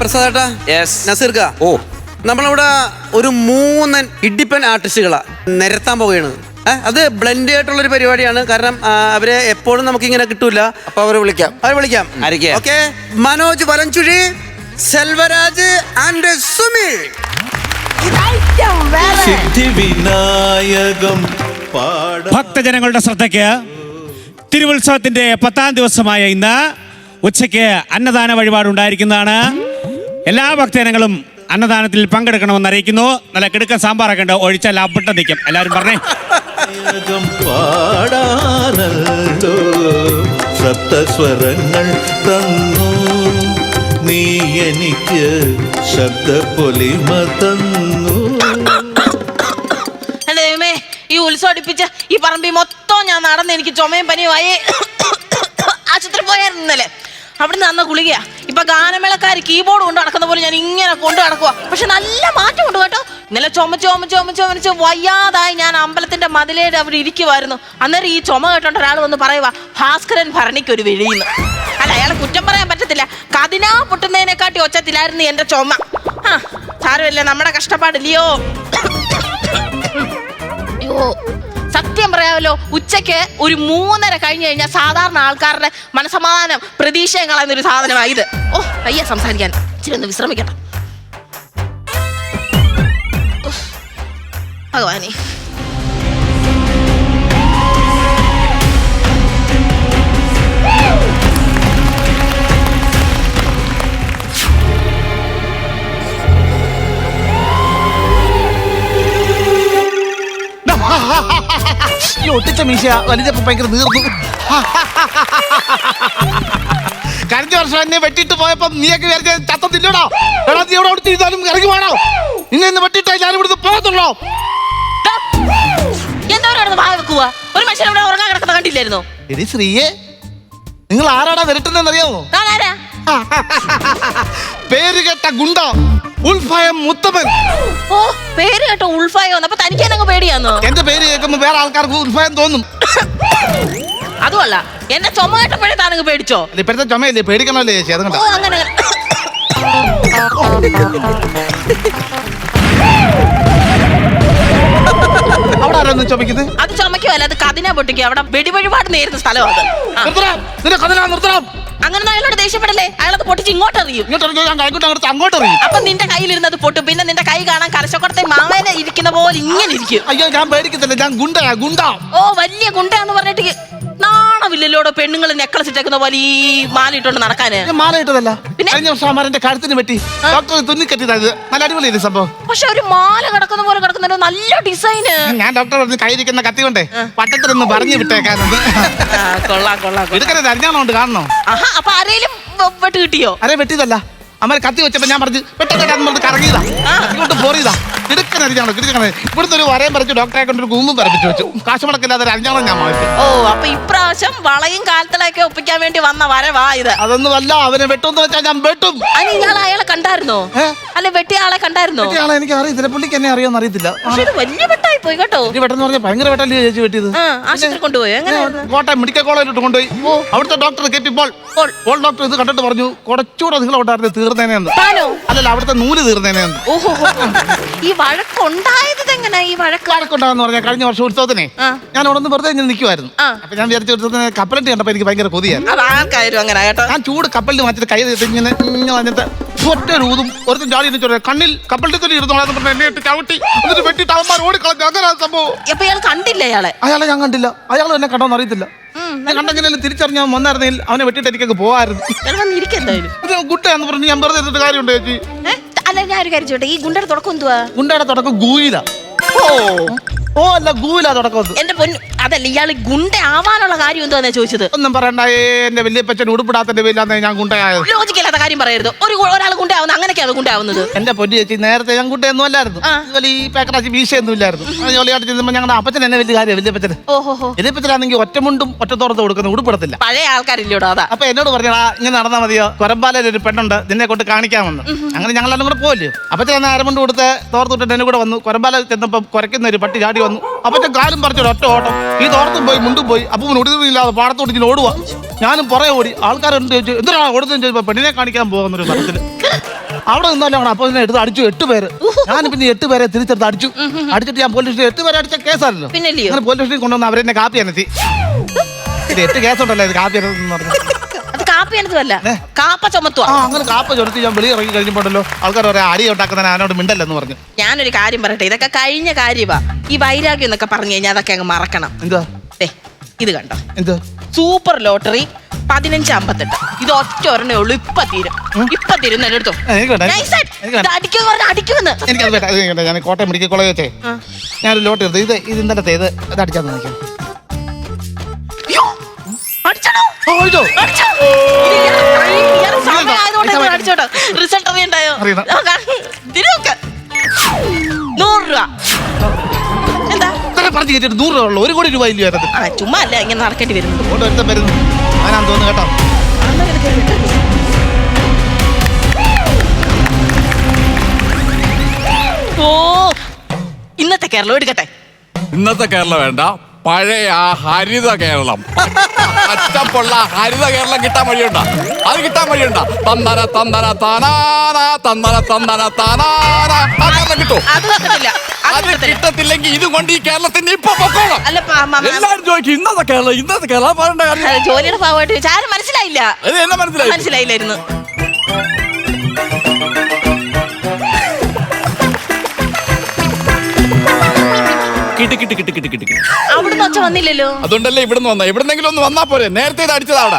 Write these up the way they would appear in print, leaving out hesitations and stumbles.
പ്രസാദേട്ടാ, നസീർക്ക, നമ്മളിവിടെ ഒരു 3 ഇൻഡിപെൻഡന്റ് ആർട്ടിസ്റ്റുകളാ നിരത്താൻ പോവുകയാണ്. അത് ബ്ലെൻഡ് ആയിട്ടുള്ളൊരു പരിപാടിയാണ്. കാരണം അവരെ എപ്പോഴും നമുക്ക് ഇങ്ങനെ കിട്ടൂല. അപ്പൊ അവരെ വിളിക്കാം. Okay, Manoj Valanchuzhi, Selvaraj and Sumi. ഭക്തജനങ്ങളുടെ ശ്രദ്ധയ്ക്ക് തിരുവുത്സവത്തിന്റെ 10ാം ദിവസമായ ഇന്ന് ഉച്ചയ്ക്ക് അന്നദാന വഴിപാടുണ്ടായിരിക്കുന്നതാണ്. എല്ലാ ഭക്തജനങ്ങളും അന്നദാനത്തിൽ പങ്കെടുക്കണമെന്ന് അറിയിക്കുന്നു. നല്ല കിടുക്കൻ സാമ്പാറൊക്കെ ഉണ്ട്, ഒഴിച്ചാൽ അപ്പിട്ട നിൽക്കും. എല്ലാവരും പറഞ്ഞേ. പാടാനല്ലോ സപ്തസ്വരങ്ങൾ തന്നു നീ എനിക്ക് ശബ്ദപ്പൊലിമ തന്നു. ദൈവമേ, ഈ ഉത്സവം അടുപ്പിച്ച ഈ പറമ്പിൽ മൊത്തം ഞാൻ നടന്ന് എനിക്ക് ചുമയും പനിയുമായി ആശുപത്രി പോയായിരുന്നല്ലേ. അവിടുന്ന് തന്ന ഗുളികയാ. ഇപ്പൊ ഗാനമേളക്കാർ കീബോർഡ് കൊണ്ട് നടക്കുന്ന പോലെ ഞാൻ ഇങ്ങനെ കൊണ്ട് നടക്കുക. പക്ഷെ നല്ല മാറ്റം ഉണ്ട് കേട്ടോ. ഇന്നലെ ചുമച്ച് വയ്യാതായി ഞാൻ അമ്പലത്തിന്റെ മതിലേടെ അവിടെ ഇരിക്കുമായിരുന്നു. അന്നേരം ഈ ചുമ കേട്ടോണ്ട് ഒരാൾ വന്ന് പറയുക, ഭാസ്കരൻ ഭരണിക്കൊരു വെളിയുന്നു. അല്ല, അയാളെ കുറ്റം പറയാൻ പറ്റത്തില്ല. കതിനാ പൊട്ടുന്നതിനെക്കാട്ടി ഒച്ചത്തിലായിരുന്നു എന്റെ ചുമ. സാരമില്ല, നമ്മുടെ കഷ്ടപ്പാടില്ലയോ. അയ്യോ, സത്യം പറയാമല്ലോ, ഉച്ചയ്ക്ക് ഒരു 3:30 കഴിഞ്ഞ് കഴിഞ്ഞാൽ സാധാരണ ആൾക്കാരുടെ മനസമാധാനം പ്രതീക്ഷയും കളയുന്നൊരു സാധനമാണ് ഇത്. അയ്യ സംസാരിക്കാൻ ഇച്ചിരി ഒന്ന് വിശ്രമിക്കട്ടെ. ഭഗവാനെ, ഒട്ടിച്ച മീശ വലിച്ചപ്പോ ഭയങ്കര നീർന്നു. കഴിഞ്ഞ വർഷം എന്നെ വെട്ടിട്ട് പോയപ്പോ നീയൊക്കെ വിചാരിച്ച ചത്തത്തില്ലടോ. എടാ, നീ എവിടെ കൊടുത്തിരുന്നാലും ഇറങ്ങി വേണോ? ഇന്ന് വെട്ടിട്ടാ ഞാൻ ഇവിടുന്ന് പോകത്തുള്ളോ? ഒരു മനുഷ്യൻ ഇവിടെ ഉറങ്ങാൻ കിടക്കുന്ന കണ്ടില്ലായിരുന്നോ? എടി ശ്രീയെ, നിങ്ങൾ ആരാടാ വിരട്ടുന്നതെന്ന് അറിയാമോ? പേര് കേട്ട ഗുണ്ട ഉൾഫയം മുത്തപ്പൻ. പേര് കേട്ടോ ഉൾഫയോ? അപ്പൊ തനിക്കാനങ്ങ് പേടിയാന്നോ? എന്റെ പേര് കേൾക്കുമ്പോ വേറെ ആൾക്കാർക്ക് ഉൾഫയം തോന്നും. അതുമല്ല, എന്നെ ചുമ കേട്ടപ്പോഴേ താനങ്ങ് പേടിച്ചോ? ഇപ്പോഴത്തെ ചുമയല്ലേ, പേടിക്കണമല്ലേ ചേച്ചി? അത് കണ്ടോ? അങ്ങനെ അവിടെ ആരാന്ന് ചുമക്കുന്നത്? അത് ചുമക്കുമല്ല, അത് കതിനാ പൊട്ടിക്കുക. അവിടെ വെടിവഴിപാട് നേരുന്ന സ്ഥലമാണ്. അങ്ങനെ അയാളോട് ദേഷ്യപ്പെടല്ലേ. അയാളത് പൊട്ടിച്ച് ഇങ്ങോട്ട് എറിയും. അങ്ങോട്ട് എറിയും. അപ്പൊ നിന്റെ കയ്യിലിരുന്നത് പൊട്ടും. പിന്നെ നിന്റെ കൈ കാണാൻ കരശക്കൊടത്തെ മാവേന ഇരിക്കുന്ന പോലെ ഇങ്ങനെ ഇരിക്കും. അയ്യോ, ഞാൻ പേടിക്കത്തില്ല, ഞാൻ ഗുണ്ടയാ, ഗുണ്ട. വലിയ ഗുണ്ടയാന്ന് പറഞ്ഞിട്ട് നാണമില്ലല്ലോടോ. പെണ്ണുങ്ങൾ നെക്ലസ് ഇട്ടേക്കുന്ന പോലെ ഈ മാല ഇട്ടോണ്ട് നടക്കാന്. മാല ഇട്ടതല്ല, കഴിഞ്ഞ വർഷം അമ്മാരന്റെ കഴുത്തിന് വെട്ടി ഡോക്ടർ തുന്നിക്കെട്ടിയത്. നല്ല അടിപൊളിയല്ലേ സംഭവം? പക്ഷെ ഒരു മാല കിടക്കുന്ന പോലെ കിടക്കുന്ന നല്ല ഡിസൈന്. ഞാൻ ഡോക്ടർ പറഞ്ഞ് കയ്യിരിക്കുന്ന കത്തി കൊണ്ടേ പട്ടത്തിലൊന്ന് പറഞ്ഞു വിട്ടേക്കാനത്. എടുക്കരുത്, അരിഞ്ഞാണോണ്ട് കാണണോ? അപ്പൊ ആരേലും വെട്ട് കിട്ടിയോ? അരെ വെട്ടിയതല്ല, അമ്മ കത്തി വെച്ചപ്പോ ഞാൻ പറഞ്ഞു പെട്ടെന്ന് കറങ്ങിയതാ, അതുകൊണ്ട് പോറിയതാ. കിടക്കനരിഞ്ഞാണോ കിടക്കണേ. ഇവിടുത്തെ ഒരു വരയും പറിച്ചു ഡോക്ടറെ കൊണ്ട് ഒരു കൂമ്പും പറിപ്പിച്ചു വെച്ചു. കാശ് മുടക്കില്ലാതെ അരിഞ്ഞാണോ ഞാൻ വാങ്ങിച്ചു. അപ്പൊ ഇപ്രാവശ്യം വളയും കാലത്തിലൊക്കെ ഒപ്പിക്കാൻ വേണ്ടി വന്ന വരവാ ഇത്. അതൊന്നും അല്ല, അവനെ വെട്ടുമെന്ന് വെച്ചാൽ ഞാൻ വെട്ടും. അയാളെ കണ്ടായിരുന്നോ? അല്ലെ വെട്ടിയ ആളെ കണ്ടായിരുന്നോ? എനിക്ക് അറിയത്തില്ല, പുള്ളിക്ക് എന്നെ അറിയാമെന്ന് അറിയത്തില്ല. വലിയ വെട്ടായി പോയി കേട്ടോ. വെട്ടെന്ന് പറഞ്ഞാൽ ഭയങ്കര വെട്ടല്ലേ ചേച്ചി വെട്ടിയത്. ആശുപത്രി കൊണ്ടുപോയി. കോട്ടയം മെഡിക്കൽ കോളേജിലോട്ട് കൊണ്ടുപോയി. അവിടുത്തെ ഡോക്ടർ കെട്ടി പോൾ ഡോക്ടർ ഇത് കണ്ടിട്ട് പറഞ്ഞു കുറച്ചുകൂടെ നിങ്ങളോട്ടായിരുന്നു തീർന്നേനെന്ന്. അല്ലല്ല, അവിടുത്തെ നൂല് തീർന്നേനെന്ന്. ഈ വഴക്കുണ്ടായത് എങ്ങനെ? ഈ വഴക്കുണ്ടാന്ന് പറഞ്ഞാൽ കഴിഞ്ഞ വർഷം ഉത്സവത്തിനെ ഞാൻ അവിടെ നിന്ന് വെറുതെ നിൽക്കുമായിരുന്നു. അപ്പൊ ഞാൻ വിചാരിച്ച ഉത്സവത്തിന് കപ്പലണ്ടി കണ്ടപ്പോ എനിക്ക് ഭയങ്കര കൊതിയായിരുന്നു. ഞാൻ ചൂട് കപ്പലിൽ മാറ്റിട്ട് കൈ ഇങ്ങനെ വന്നിട്ട് ഒറ്റ ഊതും ഒരുത്തും ചാടി കണ്ണിൽ കപ്പലിൽ തന്നെ ഇരുന്നോളാന്ന് എന്നെ ഇട്ട് ചവിട്ടി എന്നിട്ട് വെട്ടിട്ട് അവന്മാർ ഓടിക്കളഞ്ഞു. അങ്ങനെ സംഭവം. കണ്ടില്ല അയാളെ ഞാൻ കണ്ടില്ല. അയാൾ എന്നെ കണ്ടോന്ന് അറിയത്തില്ല. കണ്ടെങ്കിലും തിരിച്ചറിഞ്ഞാൽ വന്നായിരുന്നെങ്കിൽ അവനെ വെട്ടിട്ട് എനിക്കങ്ങ് പോവായിരുന്നു. ഗുണ്ടയാന്ന് പറഞ്ഞു ഞാൻ വെറുതെ ഇരുന്നിട്ട് കാര്യമുണ്ട് ചേച്ചി. അല്ല, ഞാൻ ഒരു കാര്യം ചോട്ടെ, ഈ ഗുണ്ടയുടെ തുടക്കം എന്തുവാ? ഗുണ്ടയുടെ തുടക്കം ഗൂയില. അല്ല, ഗൂയില തുടക്കം. എന്റെ പൊന്നു, അതല്ല, ഇയാള് ഗുണ്ട ആവാനുള്ള കാര്യം എന്താ ചോദിച്ചത്? ഒന്നും പറയണ്ട, എന്റെ വലിയപ്പച്ചൻ ഉടുപ്പിടാത്തന്റെ പേരിലാണ് ഞാൻ ഗുണ്ടയായത്. ലോജിക്കല്ലാത്ത കാര്യം പറയരുത്. ഒരാൾ ഗുണ്ടയാവുന്നത് അങ്ങനെയൊക്കെയാണ് ഗുണ്ടയാവുന്നത്. എന്റെ പൊന്നു ചേച്ചി, നേരത്തെ ഞാൻ ഗുണ്ടയൊന്നും അല്ലായിരുന്നു. ഈ പേക്കറാച്ചി വീശയൊന്നും ഇല്ലായിരുന്നു. ജോലിയായിട്ട് ചെല്ലുമ്പോൾ ഞങ്ങളുടെ അപ്പച്ചൻ എന്നെ വലിയ കാര്യം. വലിയപ്പച്ചനാണെങ്കിൽ ഒറ്റമുണ്ടും ഒറ്റത്തോറത്ത് കൊടുക്കുന്ന ഉടുപ്പിടത്തില്ല. പഴയ ആൾക്കാരില്ലോടോ അതാ. അപ്പൊ എന്നോട് പറഞ്ഞാ ഇങ്ങനെ നടന്നാ മതിയോ, കൊരമ്പാലയിൽ ഒരു പെണ്ണുണ്ട്, നിന്നെ കൊണ്ട് കാണിക്കാമെന്ന്. അങ്ങനെ ഞങ്ങളെല്ലാം കൂടെ പോയില്ലേ. അപ്പച്ചൻ അരമുണ്ട് കൊടുത്ത് തോർത്തിട്ട് എന്നെ കൂടെ വന്നു. കൊരമ്പാല ചെന്നപ്പോ കുരയ്ക്കുന്ന ഒരു പട്ടി ചാടി വന്നു. അപ്പച്ചൻ കാലും പറിച്ചൊരു ഒറ്റ ഓട്ടം. ഈ തോർത്തും പോയി മുണ്ടും പോയി. അപ്പം ഒടുതില്ലാതെ പാടത്തോട്ട് ഓടുക. ഞാനും പുറകെ ഓടി. ആൾക്കാരുണ്ട് ചോദിച്ചു എന്തിനാണ് ഓടുന്നതെന്ന് ചോദിച്ചപ്പോ പെണ്ണിനെ കാണിക്കാൻ പോകുന്നൊരു സ്ഥലത്തില്. അവിടെ നിന്നല്ലേ അവിടെ അപ്പൊ എടുത്ത് അടിച്ചു 8 പേര്. ഞാൻ പിന്നെ 8 പേരെ തിരിച്ചെടുത്ത് അടിച്ചു. അടിച്ചിട്ട് ഞാൻ പോലീസ് സ്റ്റേഷൻ 8 പേരെ അടിച്ച കേസാണല്ലോ. പിന്നല്ലയോ? അങ്ങനെ പോലീസ് സ്റ്റേഷൻ കൊണ്ടുവന്ന് അവരെന്നെ കാപ്പി അനത്തി. ഇത് 8 കേസുണ്ടല്ലോ ഇത് കാപ്പി എന്ന് പറഞ്ഞു. അത് കാപ്പി അനത്തല്ല, കാപ്പ ചുമത്തുവാ. അങ്ങനെ കാപ്പ ചൊടുത്ത് ഞാൻ വെളി ഇറങ്ങി കഴിഞ്ഞപ്പോഴല്ലോ ആൾക്കാർ പറയാം അടി ഉണ്ടാക്കുന്നതിന് അവനോട് മിണ്ടല്ലെന്ന് പറഞ്ഞു. ഞാനൊരു കാര്യം പറയട്ടെ, ഇതൊക്കെ കഴിഞ്ഞ കാര്യമാ. ഈ വൈരാഗ്യം എന്നൊക്കെ പറഞ്ഞു കഴിഞ്ഞാൽ അതൊക്കെ അങ്ങ് മറക്കണം. എന്താ ഇത് കണ്ടോ, എന്താ സൂപ്പർ ലോട്ടറി 1558. ഇത് ഒറ്റ ഒരെണ്ണേ ഉള്ളൂ. ഇപ്പൊ തീരും എടുത്തോ. അടിക്കുമെന്ന് എനിക്കത് വേണ്ട. ഞാൻ കോട്ടയം മെഡിക്കൽ കോളേജ് വെച്ചേ ഞാനൊരു ലോട്ട് എടുത്തു. ഇത് ഇന്നലത്തെ ഇത് അടിച്ചാന്ന് നോക്കിയാൽ റിസൾട്ട് അറിയണ്ടായോ? അറിയണം. 100 രൂപ. എന്താ പറഞ്ഞു കേട്ടിട്ട് 100 രൂപ ഉള്ളു, 1 കോടി രൂപ ഇല്ല. ചുമ്മാ അല്ല ഇങ്ങനെ നടക്കേണ്ടി വരുന്നത്. ഒരുത്തം വരുന്നു അങ്ങനാന്ന് തോന്നുന്നു കേട്ടോ. ഓ, ഇന്നത്തെ കേരളം എടുക്കട്ടെ. ഇന്നത്തെ കേരളം വേണ്ട, പഴയ ആ ഹരിത കേരളം, പച്ചപ്പുള്ള ഹരിത കേരളം കിട്ടാൻ വഴിയുണ്ട. അത് കിട്ടാൻ വഴിയുണ്ട. തന്തന തന്തന താനാന തന്തന തന്തന താനാന ആ കേരളം കിട്ടും. അത് കിട്ടത്തില്ലെങ്കിൽ ഇത് കൊണ്ട് ഈ കേരളത്തിന്റെ ഇപ്പൊ പൊക്കോണം. എല്ലാരും ചോദിക്കും ഇന്നത്തെ കേരളം പറയണ്ട കാര്യം. ജോലിയുടെ ഭാഗമായിട്ട് ചോദിച്ചാൽ ആരും മനസ്സിലായില്ല. അത് എന്നെ മനസ്സിലായില്ലായിരുന്നു. അവിടുന്ന് ഒച്ച വന്നില്ലല്ലോ. അതുകൊണ്ടല്ലേ ഇവിടുന്ന് വന്ന. എവിടുന്നെങ്കിലും ഒന്ന് വന്നാ പോരെ. നേരത്തെ ഇത് അടിച്ചതാ അവിടെ.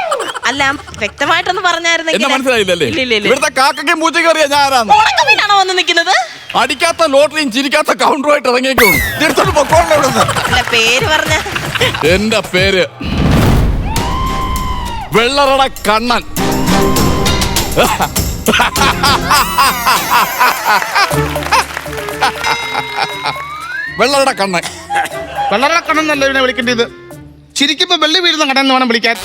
അല്ല, വ്യക്തമായിട്ടൊന്ന് പറഞ്ഞായിരുന്നെങ്കിൽ. എന്നെ മനസ്സിലായില്ലല്ലേ? ഇവിടുത്തെ കാക്കയ്ക്കും പൂച്ചയ്ക്കും അറിയാം ഞാൻ ആരാന്ന്. ഉണക്കമീനാണോ വന്ന് നിൽക്കുന്നത്? അടിക്കാത്ത ലോട്ടറിയും ചിരിക്കാത്ത കൗണ്ടറുമായിട്ട് ഇറങ്ങിയേക്കും. തിരിച്ചോട്ട് പൊക്കോളെ ഇവിടുന്ന്. അല്ല, പേര് പറഞ്ഞ. എന്റെ പേര് വെള്ളറട കണ്ണൻ. വെള്ളറട കണ്ണൻ. വെള്ളറ കണ്ണെന്നല്ല ഇതിനെ വിളിക്കേണ്ടത്. ചിരിക്കുമ്പോ വെള്ളി വീഴുന്ന കണ്ണെന്ന് വേണം വിളിക്കാൻ.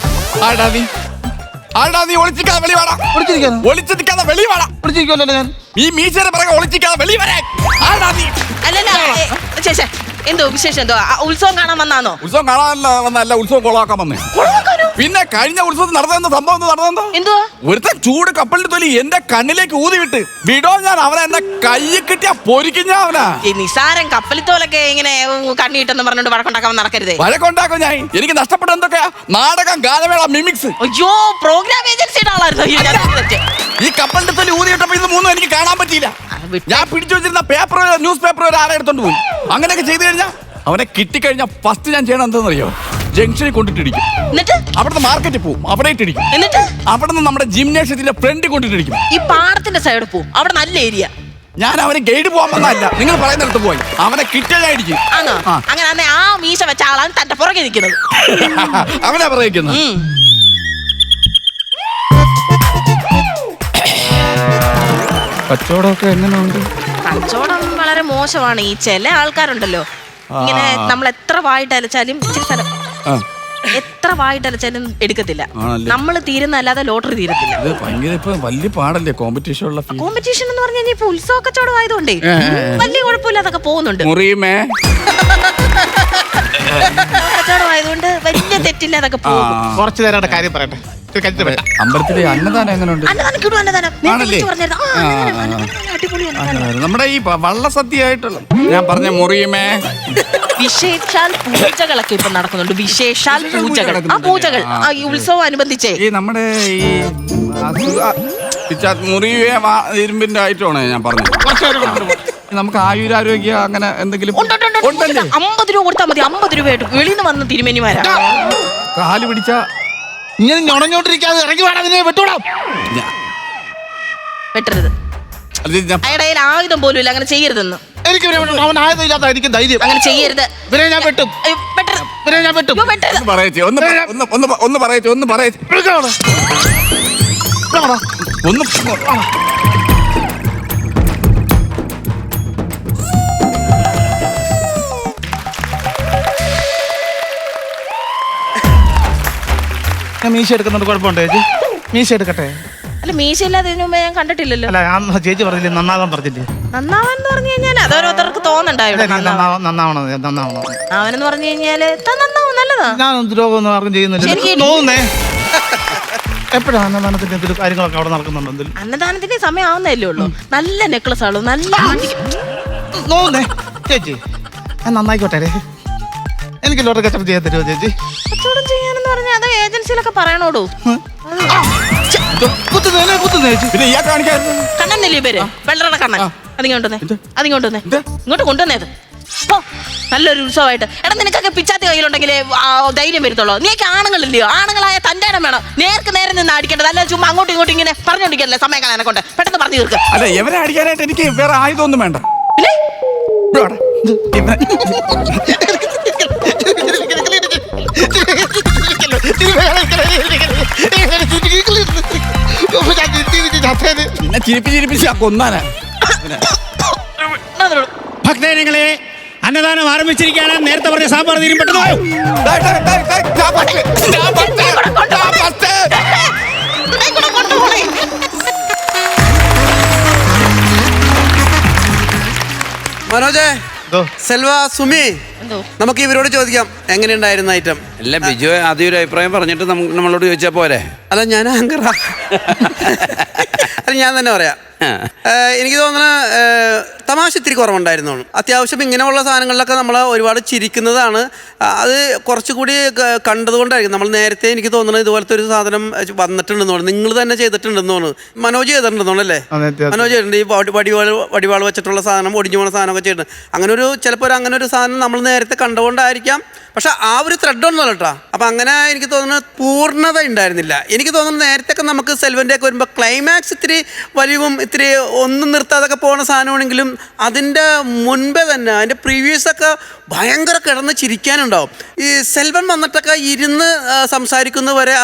ആടാ നീ ഒളിച്ചിക്കാതെ വെളി വാടാ. ഒളിച്ചിരിക്കാതെ വെളി വാടാ. ഒളിച്ചിരിക്കുമല്ലോ ഞാൻ. ഈ മീശയുടെ പിറകെ ഒളിച്ചിക്കാതെ വെളി വരാൻ. ആടാ നീ. അല്ലല്ല, എന്തോ വിശേഷം? എന്തോ ഉത്സവം കാണാൻ വന്നാന്നോ? ഉത്സവം കാണാനല്ല വന്നല്ല, ഉത്സവം കൊളാക്കാൻ വന്നേ. പിന്നെ കഴിഞ്ഞ ഉത്സവത്തിൽ നടന്ന സംഭവം നടന്നെന്തോ? എന്തുവാ? ഒരുത്തൻ ചൂട് കപ്പലിന്റെ തൊലി എന്റെ കണ്ണിലേക്ക് ഊതി വിട്ട് വിടോ ഞാൻ അവനെ എന്നെ കയ്യിൽ കിട്ടിയ പൊരിക്കും ഞാൻ അവനാ. ഈ നിസാരം കപ്പലിത്തോലൊക്കെ ഇങ്ങനെ കണ്ണിട്ടെന്ന് പറഞ്ഞോണ്ട് വഴക്കുണ്ടാക്കാൻ നടക്കരുതേ. വഴക്കുണ്ടാക്കും ഞാൻ. എനിക്ക് നഷ്ടപ്പെട്ട എന്തൊക്കെയാ? നാടകം, ഗാനമേള, മിമിക്സ്. അയ്യോ, പ്രോഗ്രാം ഏജൻസിയുടെ ആളായിരുന്നു ഈ കപ്പലിന്റെ തൊലി ഊതി വിട്ടപ്പോ ഇത് മൂന്നും എനിക്ക് കാണാൻ പറ്റിയില്ല. ഞാൻ പിടിച്ചു വെച്ചിരുന്ന പേപ്പർ, ന്യൂസ് പേപ്പർ ആരെ എടുത്തോണ്ട് പോയി. അങ്ങനെയൊക്കെ ചെയ്തു കഴിഞ്ഞാൽ അവനെ കിട്ടിക്കഴിഞ്ഞാൽ ഫസ്റ്റ് ഞാൻ ചെയ്യണം എന്താണെന്നറിയോ? ജംഗ്ഷനിൽ കൊണ്ടിട്ടിടിക്കും. എന്നിട്ട് അവിടുന്ന് മാർക്കറ്റിൽ പോവും, അവിടെ ഇട്ടിടിക്കും. എന്നിട്ട് അവിടുന്ന് നമ്മുടെ ജിംനേഷ്യത്തിന്റെ ഫ്രണ്ട് കൊണ്ടിട്ടിടിക്കും. ഈ പാടത്തിന്റെ സൈഡ് പോവും, അവിടെ നല്ല ഏരിയ. ഞാൻ അവനെ ഗൈഡ് പോകാൻ വന്നല്ല, നിങ്ങൾ പറയുന്നിടത്ത് പോയി അവനെ കിട്ടിയതായിരിക്കും. ആണോ? അങ്ങനെ ആ മീശ വെച്ച ആളാണ് തന്റെ പുറകെ നിൽക്കുന്നത്. അവനെ പറയുന്നത്. കച്ചവടമൊക്കെ എങ്ങനെയുണ്ട്? കച്ചവടം വളരെ മോശമാണ്. ഈ ചില ആൾക്കാരുണ്ടല്ലോ, ഇങ്ങനെ നമ്മൾ എത്ര വായിട്ടലച്ചാലും എത്ര വായിട്ടലച്ചാലും എടുക്കത്തില്ല. നമ്മൾ തീരുന്നല്ലാതെ ലോട്ടറി തീരത്തില്ല. ഇത് ഭയങ്കര ഇപ്പൊ വലിയ പാടല്ലേ കോമ്പറ്റീഷൻ ഉള്ള. കോമ്പറ്റീഷൻ എന്ന് പറഞ്ഞാൽ ഇപ്പൊ ഉത്സവ കച്ചവടം ആയതുകൊണ്ടേ വലിയ കുഴപ്പമില്ലാതൊക്കെ പോകുന്നുണ്ട്. കച്ചവടം ആയതുകൊണ്ട് വലിയ തെറ്റില്ലാതൊക്കെ പോകും. കുറച്ചു നേരം കാര്യം പറയട്ടെ. അമ്പലത്തിലെ അന്നദാനം എങ്ങനെയുണ്ട്? നമ്മുടെ ഈ വള്ളസദ്യ ആയിട്ടുള്ള ഞാൻ പറഞ്ഞ മുറിയുമേ വിശേഷാൽ പൂജകളൊക്കെ ഇപ്പൊ നടക്കുന്നുണ്ട്. വിശേഷാൽ പൂജകൾ, ആ പൂജകൾ ഈ ഉത്സവം അനുബന്ധിച്ചേ ഈ നമ്മുടെ ഈ മുറിയെ ഇരുമ്പിന്റെ ആയിട്ടാണ് ഞാൻ പറഞ്ഞത്. നമുക്ക് ആയുരാരോഗ്യ അങ്ങനെ എന്തെങ്കിലും 50 രൂപ കൊടുത്താൽ മതി. 50 രൂപയായിട്ട് വെളിയിൽ നിന്ന് വന്ന് തിരുമേനിമാരാ. കാല് പിടിച്ച ഇങ്ങനെ ഞൊണഞ്ഞോണ്ടിരിക്കാതെ ഇറങ്ങി വേണം അതിനെ വെട്ടൂടാം. വെട്ടരുത്. അയാളുടെ ആയുധം പോലും ഇല്ല, അങ്ങനെ ചെയ്യരുതെന്ന്. എനിക്ക് അവൻ ആയുധം ഇല്ലാത്ത എനിക്ക് ധൈര്യം. അങ്ങനെ ചെയ്യരുത്. ഇവരെ ഞാൻ വെട്ടും. ഇവരെ ഞാൻ വെട്ടും. ഒന്ന് പറയച്ചേ, ഒന്ന് പറയച്ചേ, ഒന്ന് പറയച്ചേ. ഒന്ന് മീശ എടുക്കുന്നുണ്ട്, കുഴപ്പമുണ്ടോ ചേച്ചി? മീശ എടുക്കട്ടെ. അല്ല, മീശ ഇല്ലാതെ ഇതിനു മുമ്പ് ഞാൻ കണ്ടിട്ടില്ലല്ലോ. അല്ല, ഞാൻ ചേച്ചി പറഞ്ഞില്ലേ നന്നാവാൻ പറഞ്ഞില്ലേ? നന്നാവാൻ പറഞ്ഞു കഴിഞ്ഞാൽ അതോരോരുത്തർക്ക് തോന്നണ്ടായിരുന്നു. നന്നാവണം അവനെന്ന് പറഞ്ഞു കഴിഞ്ഞാല് നന്നാവും, നല്ലതാ. ഞാൻ ദ്രോഹമൊന്നും ആർക്കും ചെയ്യുന്നില്ല. തോന്നുന്നേ എപ്പോഴാണ് അന്നദാനത്തിന്റെ എന്തെങ്കിലും കാര്യങ്ങളൊക്കെ അവിടെ നടക്കുന്നുണ്ടോ എന്തെങ്കിലും? അന്നദാനത്തിന്റെ സമയം ആവുന്നല്ലേ ഉള്ളൂ. നല്ല നെക്ലസ് ആളൂ, നല്ല നോക്കുന്നേ ചേച്ചി, ഞാൻ നന്നായിക്കോട്ടെ. എനിക്ക് ലോട്ടറി കച്ചവടം ചെയ്യാൻ തരുമോ ചേച്ചി? കച്ചവടം ചെയ്യാനെന്ന് പറഞ്ഞാൽ അത് ഏജൻസിയിലൊക്കെ പറയണോടൂ. കുത്തുന്നേ ചേച്ചി. പിന്നെ ഇയാൾ കാണിക്കായിരുന്നു കണ്ണന്നല്ലേ പേര്? വെള്ളറ കണ്ണൻ. അതിങ്ങോട്ടേ ഇങ്ങോട്ട് കൊണ്ടുവന്നേത്. ഓ, നല്ലൊരു ഉത്സവമായിട്ട്. എടാ, നിനക്കൊക്കെ പിച്ചാത്തി കയ്യിലുണ്ടെങ്കിലേ ധൈര്യം വരുത്തുള്ളൂ. നീക്ക് ആണുങ്ങളില്ലയോ? ആണുങ്ങളായ തന്റെ ഇടം വേണം. നേർക്ക് നേരെ നിന്ന് അടിക്കേണ്ടത്. അല്ല ചുമ്മാ അങ്ങോട്ടും ഇങ്ങോട്ടും ഇങ്ങനെ പറഞ്ഞോണ്ടിരിക്കല്ലേ സമയം കളയാനെ കൊണ്ട്. പെട്ടെന്ന് പറഞ്ഞു തീർക്ക്. അല്ല, ഇവരെ അടിക്കാനായിട്ട് എനിക്ക് വേറെ ആയുധമൊന്നും വേണ്ട. പിന്നെ പിന്നെ ചിരിപ്പിച്ച് കൊന്നാനാ. ഭക്തജനങ്ങളെ, അന്നദാനം ആരംഭിച്ചിരിക്കുകയാണ്. നേരത്തെ പറഞ്ഞ സാമ്പാർ തീരും, പെട്ടെന്ന് വായോ. മനോജേ, സെൽവ, സുമി, എന്തോ നമുക്ക് ഇവരോട് ചോദിക്കാം എങ്ങനെയുണ്ടായിരുന്ന ഐറ്റം. അല്ല ബിജു ആദ്യം ഒരു അഭിപ്രായം പറഞ്ഞിട്ട് നമ്മളോട് ചോദിച്ചാൽ പോരെ? അല്ല, ഞാൻ ആങ്കറ. അല്ല, ഞാൻ തന്നെ പറയാം. എനിക്ക് തോന്നുന്നു തമാശ ഇത്തിരി കുറവുണ്ടായിരുന്നു. അത്യാവശ്യം ഇങ്ങനെയുള്ള സാധനങ്ങളിലൊക്കെ നമ്മൾ ഒരുപാട് ചിരിക്കുന്നതാണ്. അത് കുറച്ചുകൂടി കണ്ടതുകൊണ്ടായിരിക്കും. നമ്മൾ നേരത്തെ എനിക്ക് തോന്നുന്നത് ഇതുപോലത്തെ ഒരു സാധനം വന്നിട്ടുണ്ടെന്ന് തോന്നുന്നു. നിങ്ങൾ തന്നെ ചെയ്തിട്ടുണ്ടെന്ന് തോന്നുന്നു. മനോജ് ചെയ്തിട്ടുണ്ടെന്നല്ലേ? മനോജ് ചെയ്തിട്ടുണ്ട്. ഈ വടിവാൾ വെച്ചിട്ടുള്ള സാധനം, ഒടിഞ്ഞു പോകുന്ന സാധനമൊക്കെ ചെയ്തിട്ടുണ്ട്. അങ്ങനെ ഒരു ചിലപ്പോൾ അങ്ങനെ ഒരു സാധനം നമ്മൾ നേരത്തെ കണ്ടുകൊണ്ടായിരിക്കാം. പക്ഷെ ആ ഒരു ത്രെഡ് ഒന്നുമല്ല കേട്ടോ. അപ്പം അങ്ങനെ എനിക്ക് തോന്നുന്നത് പൂർണ്ണത ഉണ്ടായിരുന്നില്ല. എനിക്ക് തോന്നുന്നു നേരത്തെ നമുക്ക് സെൽവൻ്റെ ഒക്കെ വരുമ്പോൾ ക്ലൈമാക്സ് ഇത്തിരി വലിവും ഇത്തിരി ഒന്നും നിർത്താതൊക്കെ പോകുന്ന സാധനമാണെങ്കിലും അതിൻ്റെ മുൻപേ തന്നെ അതിൻ്റെ പ്രീവിയസൊക്കെ ഭയങ്കര കിടന്ന് ചിരിക്കാനുണ്ടാവും. ഈ സെൽവൻ വന്നിട്ടൊക്കെ ഇരുന്ന് സംസാരിക്കുന്നവരെ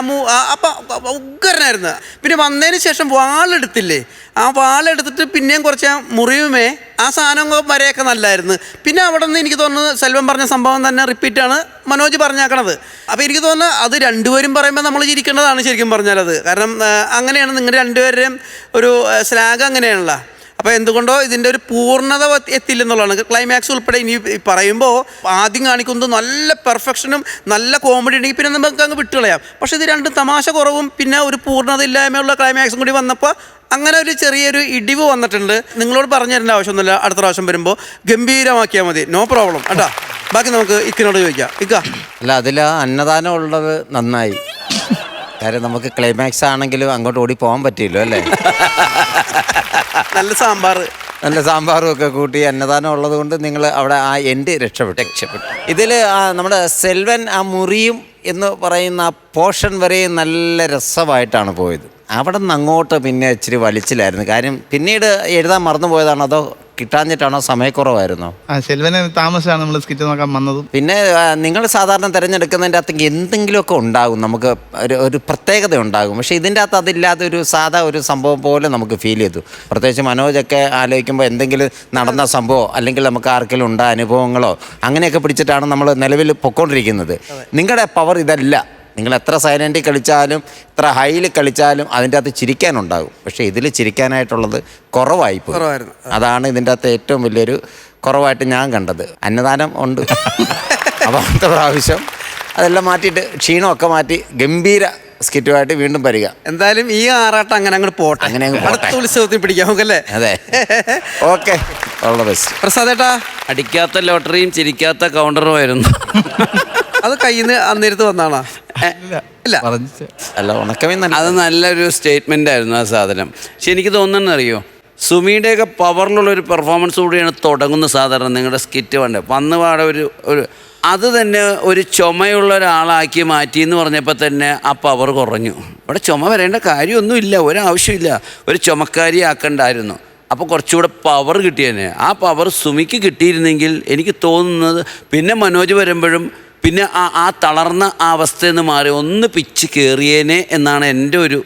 അപ്പം ഉഗ്രനായിരുന്നു. പിന്നെ വന്നതിന് ശേഷം വാളെടുത്തില്ലേ, ആ വാളെടുത്തിട്ട് പിന്നെയും കുറച്ച് മുറിയുമേ ആ സാധനം വരെയൊക്കെ നല്ലായിരുന്നു. പിന്നെ അവിടെ നിന്ന് എനിക്ക് തോന്നുന്നു സെൽവൻ പറഞ്ഞ സംഭവം തന്നെ റിപ്പീറ്റാണ് മനോജ് പറഞ്ഞേക്കണത്. അപ്പോൾ എനിക്ക് തോന്നുന്നു അത് രണ്ടുപേരും പറയുമ്പോൾ നമ്മൾ ചിരിക്കേണ്ടതാണ് ശരിക്കും പറഞ്ഞാലത്. കാരണം അങ്ങനെയാണ് നിങ്ങളുടെ രണ്ടുപേരുടെയും ഒരു സ്ലാഗ് അങ്ങനെയാണല്ലോ. അപ്പോൾ എന്തുകൊണ്ടോ ഇതിൻ്റെ ഒരു പൂർണ്ണത എത്തില്ലെന്നുള്ളതാണ്. ക്ലൈമാക്സ് ഉൾപ്പെടെ ഇനി പറയുമ്പോൾ ആദ്യം കാണിക്കുന്നത് നല്ല പെർഫെക്ഷനും നല്ല കോമഡി ഉണ്ടെങ്കിൽ പിന്നെ നമുക്ക് അങ്ങ് വിട്ടുകളയാം. പക്ഷേ ഇത് രണ്ടും തമാശ കുറവും പിന്നെ ഒരു പൂർണ്ണത ഇല്ലായ്മയുള്ള ക്ലൈമാക്സും കൂടി വന്നപ്പോൾ അങ്ങനെ ഒരു ചെറിയൊരു ഇടിവ് വന്നിട്ടുണ്ട്. നിങ്ങളോട് പറഞ്ഞു തരേണ്ട ആവശ്യമൊന്നുമില്ല. അടുത്ത പ്രാവശ്യം വരുമ്പോൾ ഗംഭീരമാക്കിയാൽ മതി, നോ പ്രോബ്ലം കേട്ടോ. ബാക്കി നമുക്ക് ഇക്കിനോട് ചോദിക്കാം. ഇക്ക, അല്ല, അതിൽ അന്നദാനം ഉള്ളത് നന്നായി. കാര്യം നമുക്ക് ക്ലൈമാക്സ് ആണെങ്കിലും അങ്ങോട്ട് ഓടി പോകാൻ പറ്റിയല്ലോ അല്ലേ? നല്ല സാമ്പാറും ഒക്കെ കൂട്ടി അന്നദാനം ഉള്ളത് കൊണ്ട് നിങ്ങൾ അവിടെ ആ എൻഡ് രക്ഷപ്പെട്ടു. ഇതിൽ നമ്മുടെ സെൽവൻ ആ മുറിയും എന്ന് പറയുന്ന ആ പോർഷൻ വരെയും നല്ല രസമായിട്ടാണ് പോയത്. അവിടെ നിന്ന് അങ്ങോട്ട് പിന്നെ ഇച്ചിരി വലിച്ചിലായിരുന്നു. കാര്യം പിന്നീട് എഴുതാൻ മറന്നു പോയതാണോ അതോ കിട്ടാഞ്ഞിട്ടാണോ സമയക്കുറവായിരുന്നോ? സെൽവനെ താമസമാണ് നമ്മൾ സ്കിറ്റ് നോക്കാൻ വന്നതും. പിന്നെ നിങ്ങൾ സാധാരണ തിരഞ്ഞെടുക്കുന്നതിൻ്റെ അകത്ത് എന്തെങ്കിലുമൊക്കെ ഉണ്ടാകും, നമുക്ക് ഒരു പ്രത്യേകത ഉണ്ടാകും. പക്ഷേ ഇതിൻ്റെ അകത്ത് അതില്ലാതെ ഒരു സാധാ ഒരു സംഭവം പോലെ നമുക്ക് ഫീൽ ചെയ്തു. പ്രത്യേകിച്ച് മനോജൊക്കെ ആലോചിക്കുമ്പോൾ എന്തെങ്കിലും നടന്ന സംഭവമോ അല്ലെങ്കിൽ നമുക്ക് ആർക്കെങ്കിലും ഉണ്ടായ അനുഭവങ്ങളോ അങ്ങനെയൊക്കെ പിടിച്ചിട്ടാണ് നമ്മൾ നിലവിൽ പൊയ്ക്കൊണ്ടിരിക്കുന്നത്. നിങ്ങളുടെ പവർ ഇതല്ല. നിങ്ങൾ എത്ര സൈലൻ്റിൽ കളിച്ചാലും എത്ര ഹൈയിൽ കളിച്ചാലും അതിൻ്റെ അകത്ത് ചിരിക്കാനുണ്ടാകും. പക്ഷേ ഇതിൽ ചിരിക്കാനായിട്ടുള്ളത് കുറവായിപ്പോയി. അതാണ് ഇതിൻ്റെ അകത്ത് ഏറ്റവും വലിയൊരു കുറവായിട്ട് ഞാൻ കണ്ടത്. അന്നദാനം ഉണ്ട്. അപ്പോൾ അടുത്ത പ്രാവശ്യം അതെല്ലാം മാറ്റിയിട്ട് ക്ഷീണമൊക്കെ മാറ്റി ഗംഭീര സ്കിറ്റുമായിട്ട് വീണ്ടും വരിക. എന്തായാലും ഈ ആറാട്ടം അങ്ങനെ അങ്ങോട്ട് പോട്ടെ. അങ്ങനെ അടുത്ത ഉത്സവത്തിൽ പിടിക്കാം നമുക്കല്ലേ? അതെ, ഓക്കെ, ഓൾ ദ ബെസ്റ്റ്. പ്രസാദേട്ടാ, അടിക്കാത്ത ലോട്ടറിയും ചിരിക്കാത്ത കൗണ്ടറുമായിരുന്നു. അത് കയ്യിൽ നിന്ന് അന്നേരത്ത് വന്നാണോ? ഇല്ല, അല്ല, ഉണക്കമീൻ നല്ല. അത് നല്ലൊരു സ്റ്റേറ്റ്മെൻ്റ് ആയിരുന്നു ആ സാധനം. പക്ഷെ എനിക്ക് തോന്നുന്നറിയോ, സുമിയുടെയൊക്കെ പവറിലുള്ളൊരു പെർഫോമൻസ് കൂടിയാണ് തുടങ്ങുന്ന സാധാരണ നിങ്ങളുടെ സ്കിറ്റ് വന്ന് പാടെ ഒരു അത് തന്നെ ഒരു ചുമയുള്ള ഒരാളാക്കി മാറ്റി എന്ന് പറഞ്ഞപ്പോൾ തന്നെ ആ പവർ കുറഞ്ഞു. ഇവിടെ ചുമ വരേണ്ട കാര്യമൊന്നുമില്ല, ഒരാവശ്യമില്ല. ഒരു ചുമക്കാരി ആക്കണ്ടായിരുന്നു. അപ്പോൾ കുറച്ചുകൂടെ പവർ കിട്ടിയേനെ. ആ പവർ സുമിക്ക് കിട്ടിയിരുന്നെങ്കിൽ എനിക്ക് തോന്നുന്നത് പിന്നെ മനോജ് വരുമ്പോഴും പിന്നെ ആ തളർന്ന ആ അവസ്ഥയിൽ നിന്ന് മാറി ഒന്ന് പിച്ച് കയറിയേനെ എന്നാണ് എൻ്റെ ഒരു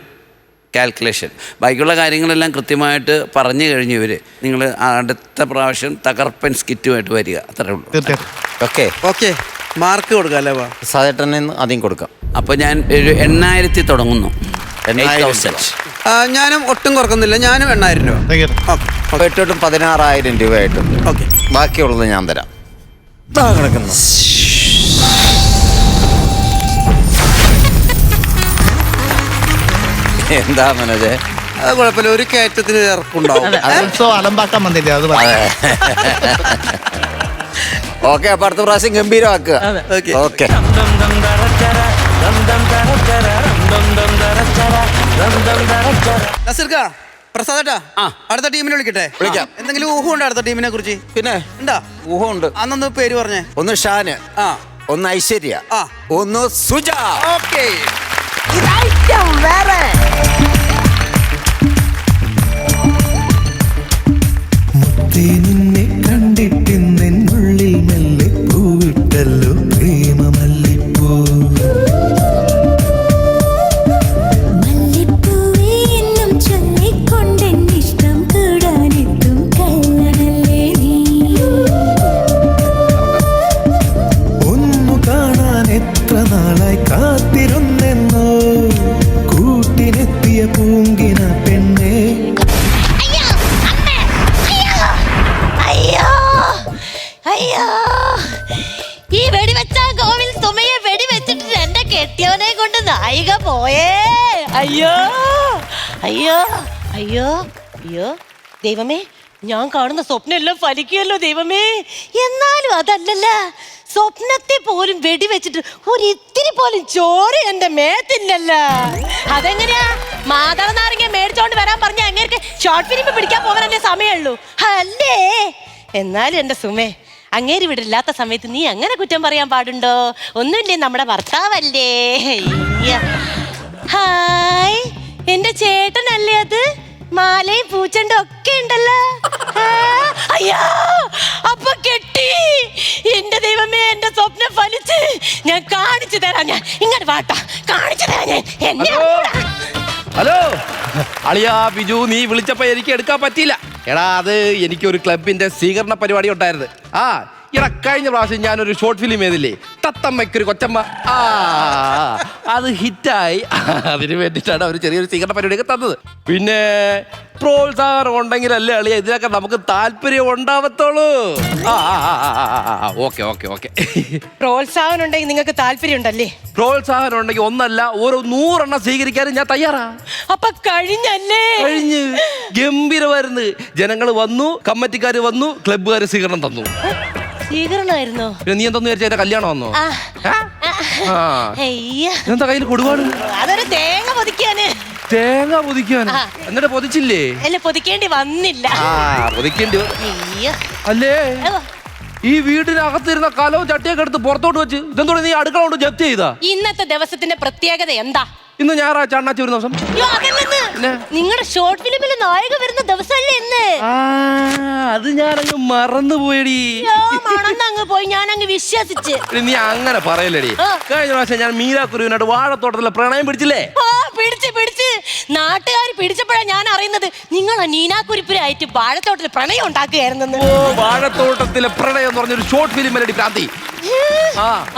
കാൽക്കുലേഷൻ. ബാക്കിയുള്ള കാര്യങ്ങളെല്ലാം കൃത്യമായിട്ട് പറഞ്ഞു കഴിഞ്ഞു ഇവർ. നിങ്ങൾ അടുത്ത പ്രാവശ്യം തകർപ്പൻ സ്കിറ്റുമായിട്ട് വരിക, അത്രേ ഉള്ളൂ. ഓക്കെ, മാർക്ക് കൊടുക്കാം അല്ലേ? സാധേട്ടനെ ആദ്യം കൊടുക്കാം. അപ്പോൾ ഞാൻ ഒരു 8,000 തുടങ്ങുന്നു. 8,000. ഞാനും ഒട്ടും കുറക്കുന്നില്ല. ഞാനും 8,000 രൂപ. ഓക്കെ, 8 16,000 രൂപയായിട്ടുണ്ട്. ഓക്കെ, ബാക്കിയുള്ളത് ഞാൻ തരാം. കിടക്കുന്നു. എന്താ മനോജ്? അത് കുഴപ്പമില്ല, ഒരു കയറ്റത്തിന് ഇറക്കുണ്ടാവും. ഉത്സവം അലമ്പാക്കാൻ വന്നില്ലേ, അത് മതി. ഓക്കെ, അപ്പൊ അടുത്ത പ്രാവശ്യം ഗംഭീരമാക്കുക. ഓക്കെ. ഓക്കെ. നസീർക്ക, പ്രസാദേട്ടാ, അടുത്ത ടീമിനെ വിളിക്കട്ടെ? വിളിക്കാം. എന്തെങ്കിലും ഊഹം ഉണ്ടോ അടുത്ത ടീമിനെ കുറിച്ച്? പിന്നെ ഉണ്ടാ? ഊഹമുണ്ട്. അന്നൊന്ന് പേര് പറഞ്ഞേ. ഒന്ന് ഷാന്, ആ, ഒന്ന് ഐശ്വര്യ, ആ. ഒന്ന് സുജ. ഓക്കെ. നിന്നെ കണ്ടിട്ടിന്നുള്ളിൽ മെല്ലെ പൂവിട്ടല്ലോ പ്രേമമല്ലിപ്പൂ. ഒന്നു കാണാൻ എത്ര നാളായി കാത്തിരുന്നെന്നോ കൂട്ടിനെത്തിയ പൂങ്കിന പെണ്ണേ. ഈ വെടിവെച്ച കോവിൽ സുമയെ വെടിവെച്ചിട്ട് എന്റെ കെട്ടിയവനെ കൊണ്ട് നായിക പോയേ. അയ്യോ അയ്യോ അയ്യോ അയ്യോ ദൈവമേ, ഞാൻ കാണുന്ന സ്വപ്നം എല്ലാം ഫലിക്കുമല്ലോ ദൈവമേ. എന്നാലും അതല്ലല്ല, സ്വപ്നത്തെ പോലും വെടിവെച്ചിട്ട് ഒരിത്തിരി പോലും ചോര എന്റെ മേത്തില്ലല്ലോ. അതെങ്ങനെയാ? മാതാവ് നാരങ്ങ മേടിച്ചോണ്ട് വരാൻ പറഞ്ഞ അങ്ങനെ ഷോർട്ട് ഫിലിം പിടിക്കാൻ പോകാനല്ലേ സമയമുള്ളൂ അല്ലേ? എന്നാലും എന്റെ സുമേ, അങ്ങേര് വിടില്ലാത്ത സമയത്ത് നീ അങ്ങനെ കുറ്റം പറയാൻ പാടുണ്ടോ? ഒന്നുമില്ലേ, നമ്മുടെ ഭർത്താവല്ലേ. ഹായ്, എന്റെ ചേട്ടനല്ലേ അത്? മാലയും പൂച്ചണ്ടും ഒക്കെ ഉണ്ടല്ലോ. അയ്യോ, അപ്പൊ കെട്ടി. എന്റെ ദൈവമേ, എന്റെ സ്വപ്നം ഫലിച്ച്. ഞാൻ കാണിച്ചു തരാം. ഞാൻ ഇങ്ങോട്ട് വാട്ടാ, കാണിച്ചു തരാം ഞാൻ. എന്നെ ഹലോ അളിയാ ബിജു, നീ വിളിച്ചപ്പോ എനിക്ക് എടുക്കാൻ പറ്റിയില്ല. എടാ, അത് എനിക്കൊരു ക്ലബിന്റെ സ്വീകരണ പരിപാടി ഉണ്ടായിരുന്നു. എടാ, കഴിഞ്ഞ പ്രാവശ്യം ഞാനൊരു ഷോർട്ട് ഫിലിം ചെയ്തില്ലേ, തത്തമ്മയ്ക്കൊരു കൊച്ചമ്മ. അത് ഹിറ്റായി. അതിന് വേണ്ടിയിട്ടാണ് അവർ ചെറിയൊരു സ്വീകരണ പരിപാടിയൊക്കെ തന്നത്. പിന്നെ പ്രോത്സാഹനം ഉണ്ടെങ്കിലല്ലേ അളിയ ഇതിനൊക്കെ നമുക്ക് താല്പര്യം ഉണ്ടാവത്തുള്ളൂ. Okay okay okay. പ്രോത്സാഹനം ഉണ്ടെങ്കിൽ നിങ്ങൾക്ക് താല്പര്യം ഉണ്ടല്ലേ? പ്രോത്സാഹനം ഉണ്ടെങ്കിൽ ഒന്നല്ല, ഓരോ 100 എണ്ണം സ്വീകരിക്കാനും ഞാൻ തയ്യാറാ. അപ്പൊ കഴിഞ്ഞല്ലേ? കഴിഞ്ഞ് ഗംഭീരമായിരുന്നു. ജനങ്ങൾ വന്നു, കമ്മിറ്റിക്കാർ വന്നു, ക്ലബ്ബുകാർ സ്വീകരണം തന്നു. സ്വീകരണമായിരുന്നോ? പിന്നെ നീ എന്തെന്ന് വിചാരിച്ച എന്റെ കല്യാണം വന്നോ? എന്താ കയ്യിൽ കൊടുപാട്? അതൊരു തേങ്ങ പൊതിക്കാന്. തേങ്ങ പൊതിക്കാൻ? എന്നിട്ട് പൊതിച്ചില്ലേ? അല്ല, പൊതിക്കേണ്ടി വന്നില്ല. പൊതിക്കേണ്ടി അല്ലേ? ഈ വീടിനകത്തിരുന്ന കലവും ചട്ടിയൊക്കെ എടുത്ത് പുറത്തോട്ട് വെച്ച് ഇതെന്തോടെ നീ അടുക്കള കൊണ്ട് ജപ്തി ചെയ്താ? ഇന്നത്തെ ദിവസത്തിന്റെ പ്രത്യേകത എന്താ? ഇന്ന് ഞായറാഴ്ച അണ്ണാച്ചി വരുന്ന ദിവസം. നിങ്ങളുടെ ഷോർട്ട് ഫിലിമിൽ നായക വരുന്ന ദിവസമല്ലേ ഇന്ന്? അത് ഞാനങ്ങ് മറന്നുപോയടി. മണന്നങ്ങ് പോയി, ഞാൻ അങ്ങ് വിശ്വസിച്ച്. നീ അങ്ങനെ പറയലടി. കഴിഞ്ഞ പ്രാവശ്യം ഞാൻ മീരാക്കുരുവിനോട് വാഴത്തോട്ടത്തിലെ പ്രണയം പിടിച്ചില്ലേ? പിടിച്ച് നാട്ടുകാർ പിടിച്ചപ്പോഴാണ് ഞാൻ അറിയുന്നത് നിങ്ങൾ നീനാക്കുരിപ്പുരായിട്ട് വാഴത്തോട്ടത്തിൽ പ്രണയം ഉണ്ടാക്കുകയായിരുന്നെന്ന്. വാഴത്തോട്ടത്തിലെ പ്രണയം എന്ന് പറഞ്ഞൊരു ഷോർട്ട് ഫിലിമിലടി പ്രാന്തി.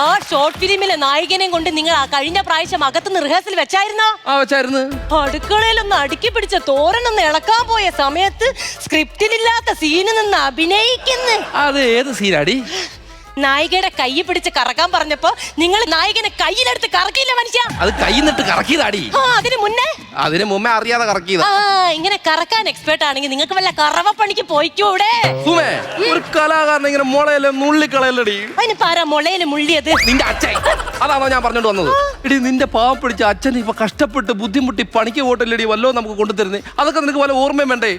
ആ ഷോർട്ട് ഫിലിമിലെ നായികനെ കൊണ്ട് നിങ്ങൾ ആ കഴിഞ്ഞ പ്രാവശ്യം അകത്തുനിന്ന് റിഹേഴ്സൽ വെച്ചായിരുന്നോ? വെച്ചായിരുന്നു. അടുക്കളയിലൊന്ന് അടുക്കി പിടിച്ച തോരനൊന്ന് ഇളക്കാൻ പോയ സമയത്ത് സ്ക്രിപ്റ്റിലില്ലാത്ത സീനിൽ നിന്ന് അഭിനയിക്കുന്നു. അത് ഏത് സീനാടി? നായികയുടെ കൈ പിടിച്ച് കറക്കാൻ പറഞ്ഞപ്പോ നിങ്ങൾ നായകനെ കയ്യിലെടുത്ത് കറക്കിയില്ല മനുഷ്യ? അത് കൈന്നിട്ട് കറക്കിയതാടി. അതിന് മുമ്പേ അറിയാതെ കറക്കിയതാ. ഇങ്ങനെ കറക്കാൻ എക്സ്പേർട്ട് ആണെങ്കിൽ നിങ്ങൾക്ക് വല്ല കറവ പണിക്ക് പോയിക്കൂടെ? ഒരു കലാകാരൻ ഇങ്ങനെ മുളയിലെ നുള്ളിക്കളയല്ലടി. അതിന് പാരാ മുളയില് മുള്ളിയത്? നിന്റെ അച്ഛൻ. അതാണോ ഞാൻ പറഞ്ഞോണ്ട് വന്നത്? ഇടി, നിന്റെ പാവം പിടിച്ച അച്ഛൻ ഇപ്പൊ കഷ്ടപ്പെട്ട് ബുദ്ധിമുട്ടി പണിക്ക് പോയിട്ടില്ലടി വല്ലോ നമുക്ക് കൊണ്ടുതരുന്നേ. അതൊക്കെ നിനക്ക് വല്ല ഓർമ്മയും വേണ്ടേ?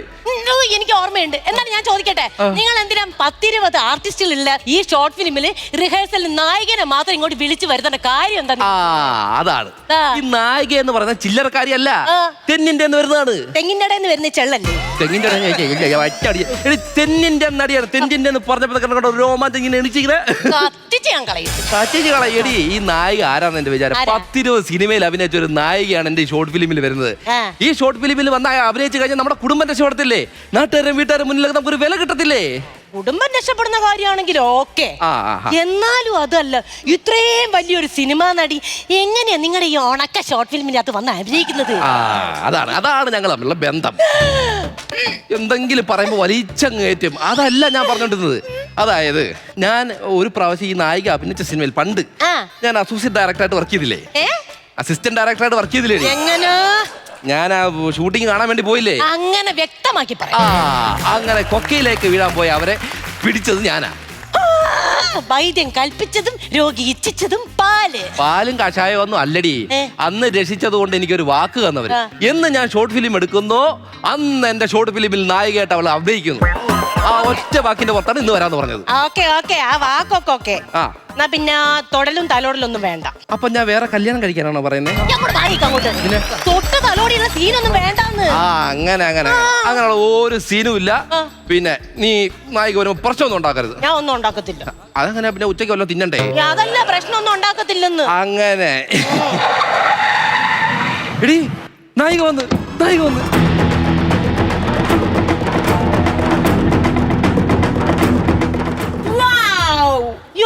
എനിക്ക് ഓർമ്മയുണ്ട്. എന്നാലും ഞാൻ ചോദിക്കട്ടെ, നിങ്ങൾ എന്തിനാ 10-20 ആർട്ടിസ്റ്റുകളുള്ള ഈ ഷോർട്ട് ഫിലിമില് റിഹേഴ്സലിൽ നായികനെ മാത്രം ഇങ്ങോട്ട് വിളിച്ചു വരുത്തേണ്ട കാര്യം എന്താ? അതാണ് ഈ നായിക എന്ന് പറയുന്നത് ചില്ലറക്കാരിയല്ല, തെന്നിന്റെ വരുന്നതാണ്. തെങ്ങിന്റെ ഇടയിൽ വരുന്ന ചെള്ളല്ലേ? തെങ്ങിന്റെ തെന്നിന്റെ നടിയാണ്. തെന്നിന്റെ എന്ന് പറഞ്ഞപ്പോ രോമാഞ്ചം ഇങ്ങനെ എണിച്ചിങ്ങനെ കളയടി. ഈ നായിക ആരാന്ന് എന്റെ വിചാരം? 10-20 സിനിമയിൽ അഭിനയിച്ച ഒരു നായികയാണ് എന്റെ ഷോർട്ട് ഫിലിമിൽ വരുന്നത്. ഈ ഷോർട്ട് ഫിലിമിൽ വന്ന അഭിനയിച്ചു കഴിഞ്ഞാൽ നമ്മുടെ കുടുംബം രക്ഷപ്പെടത്തില്ലേ? നാട്ടുകാരും വീട്ടുകാരും മുന്നിലൊക്കെ നമുക്കൊരു വില കിട്ടത്തില്ലേ? കുടുംബം രക്ഷപ്പെടുന്ന കാര്യമാണെങ്കിൽ ഓക്കെ. എന്നാലും അതല്ല, ഇത്രയും വലിയൊരു സിനിമാ നടി എങ്ങനെയാ നിങ്ങളുടെ ഈ ഉണക്ക ഷോർട്ട് ഫിലിമിന്റെ അകത്ത് വന്ന് അഭിനയിക്കുന്നത്? അതാണ് ഞങ്ങൾ തമ്മിലുള്ള ബന്ധം. എന്തെങ്കിലും പറയുമ്പോ വലിച്ചങ്ങേറ്റും. അതല്ല ഞാൻ പറഞ്ഞോണ്ടിരുന്നത്. അതായത് ഞാൻ ഒരു പ്രാവശ്യം ഈ നായിക അഭിനയിച്ച സിനിമയിൽ പണ്ട് ഞാൻ അസോസിയേറ്റ് ഡയറക്ടറായിട്ട് വർക്ക് ചെയ്തില്ലേ? അസിസ്റ്റന്റ് ഡയറക്ടറായിട്ട് വർക്ക് ചെയ്തില്ലേ? ഞാൻ ആ ഷൂട്ടിംഗ് കാണാൻ വേണ്ടി പോയില്ലേ, അങ്ങനെ വ്യക്തമാക്കി ആ പറയാം. അങ്ങനെ കൊക്കയിലേക്ക് വീഴാൻ പോയി അവരെ പിടിച്ചത് ഞാനാ. വൈദ്യം കൽപ്പിച്ചതും രോഗി ഇച്ഛിച്ചതും പാല്. പാലും കഷായം ഒന്നും അല്ലടി. അന്ന് രക്ഷിച്ചത് കൊണ്ട് എനിക്കൊരു വാക്ക് തന്നവര്. എന്ന് ഞാൻ ഷോർട്ട് ഫിലിം എടുക്കുന്നോ അന്ന് എന്റെ ഷോർട്ട് ഫിലിമിൽ നായികയായിട്ട് അവൾ അഭിനയിക്കുന്നു. ആ ഒറ്റ വാക്കിന്റെ പുറത്താണ് ഇന്ന് വരാന്ന് പറഞ്ഞത്. ഓക്കെ ഓക്കെ, ആ വാക്കൊക്കെ ഓക്കെ. ആ എന്നാ പിന്നെ തൊടലും തലോടലൊന്നും വേണ്ട. അപ്പൊ ഞാൻ വേറെ കല്യാണം കഴിക്കാനാണോ പറയുന്നത്? അങ്ങോട്ട് തൊട്ട് തലോടിയുള്ള സീനൊന്നും വേണ്ടെന്ന്. ആ അങ്ങനെ അങ്ങനെ അങ്ങനെയുള്ള ഒരു സീനും ഇല്ല. പിന്നെ നീ നായിക വരുമ്പോ പ്രശ്നമൊന്നും ഉണ്ടാക്കരുത്. ഞാൻ ഒന്നും ഉണ്ടാക്കത്തില്ല. അതങ്ങനെ പിന്നെ ഉച്ചയ്ക്ക് വല്ലതും തിന്നണ്ടേ? അതല്ല, പ്രശ്നമൊന്നും ഉണ്ടാക്കത്തില്ലെന്ന്. അങ്ങനെ എടി നായിക വന്ന് നായിക വന്ന്.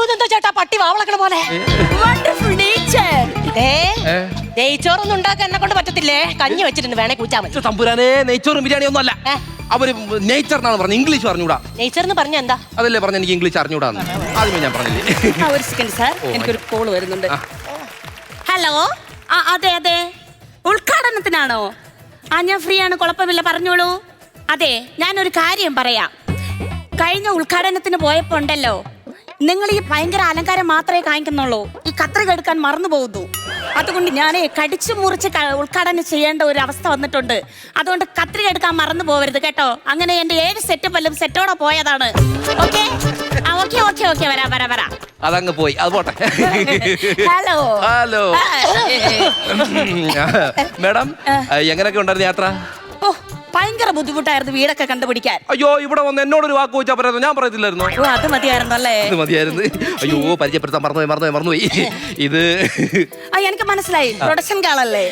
ഇതെന്താ ചേട്ടാ പട്ടി വാവളക്കണ പോലെ? നെയ്ച്ചോറൊന്നും ഉണ്ടാക്കാൻ എന്നെ കൊണ്ട് പറ്റത്തില്ലേ? കഞ്ഞി വെച്ചിട്ടുണ്ട്, വേണേ കൂച്ചാ മതി. തമ്പുരാനെ നെയ്ച്ചോറും ബിരിയാണി ഒന്നും അല്ല. അവര് നെയ്ച്ചറിനാണ് പറഞ്ഞത്, ഇംഗ്ലീഷ് അറിഞ്ഞൂടാ. നെയ്ച്ചറിന് പറഞ്ഞ എന്താ? അതല്ലേ പറഞ്ഞ എനിക്ക് ഇംഗ്ലീഷ് അറിഞ്ഞൂടാന്ന്. ആദ്യമേ ഞാൻ പറഞ്ഞില്ലേ. ഒരു സെക്കൻഡ് സാർ, എനിക്കൊരു കോള് വരുന്നുണ്ട്. ഹലോ, അതെ അതെ, ഉദ്ഘാടനത്തിനാണോ? ഞാൻ ഫ്രീ ആണ്, കുഴപ്പമില്ല, പറഞ്ഞോളൂ. അതെ, ഞാനൊരു കാര്യം പറയാം. കഴിഞ്ഞ ഉദ്ഘാടനത്തിന് പോയപ്പോ ഉണ്ടല്ലോ, നിങ്ങൾ ഈ ഭയങ്കര അലങ്കാരം മാത്രമേ കാണിക്കുന്നുള്ളൂ, ഈ കത്രിക എടുക്കാൻ മറന്നു പോകുന്നു. അതുകൊണ്ട് ഞാൻ കടിച്ചു മുറിച്ച് ഉദ്ഘാടനം ചെയ്യേണ്ട ഒരു അവസ്ഥ വന്നിട്ടുണ്ട്. അതുകൊണ്ട് കത്രിക എടുക്കാൻ മറന്നു പോകരുത് കേട്ടോ. അങ്ങനെ എന്റെ 7 സെറ്റപ്പെല്ലാം സെറ്റോടെ പോയതാണ്. ഓക്കെ ഓക്കെ ഓക്കെ ഓക്കെ, വരാ വരാ വരാ. അതങ്ങ് പോയി, അത് പോട്ടെ. ഹലോ ഹലോ മേഡം, എങ്ങനെയൊക്കെ ഉണ്ടായിരുന്നു യാത്ര? ഓ, ഭയങ്കര ബുദ്ധിമുട്ടായിരുന്നു വീടൊക്കെ കണ്ടുപിടിക്കാൻ. അയ്യോ, ഇവിടെ വന്ന് എന്നോടൊരു വാക്ക് ചോദിച്ചാൽ പറയാം, ഞാൻ പറയത്തില്ലായിരുന്നു. ഓ, അത് മതിയായിരുന്നു അല്ലേ? ഇത് മതിയായിരുന്നു. അയ്യോ, പരിചയപ്പെടുത്താൻ മറന്നുപോയി. ഇത് എനിക്ക് മനസ്സിലായി, പ്രൊഡക്ഷൻ കാളല്ലേ?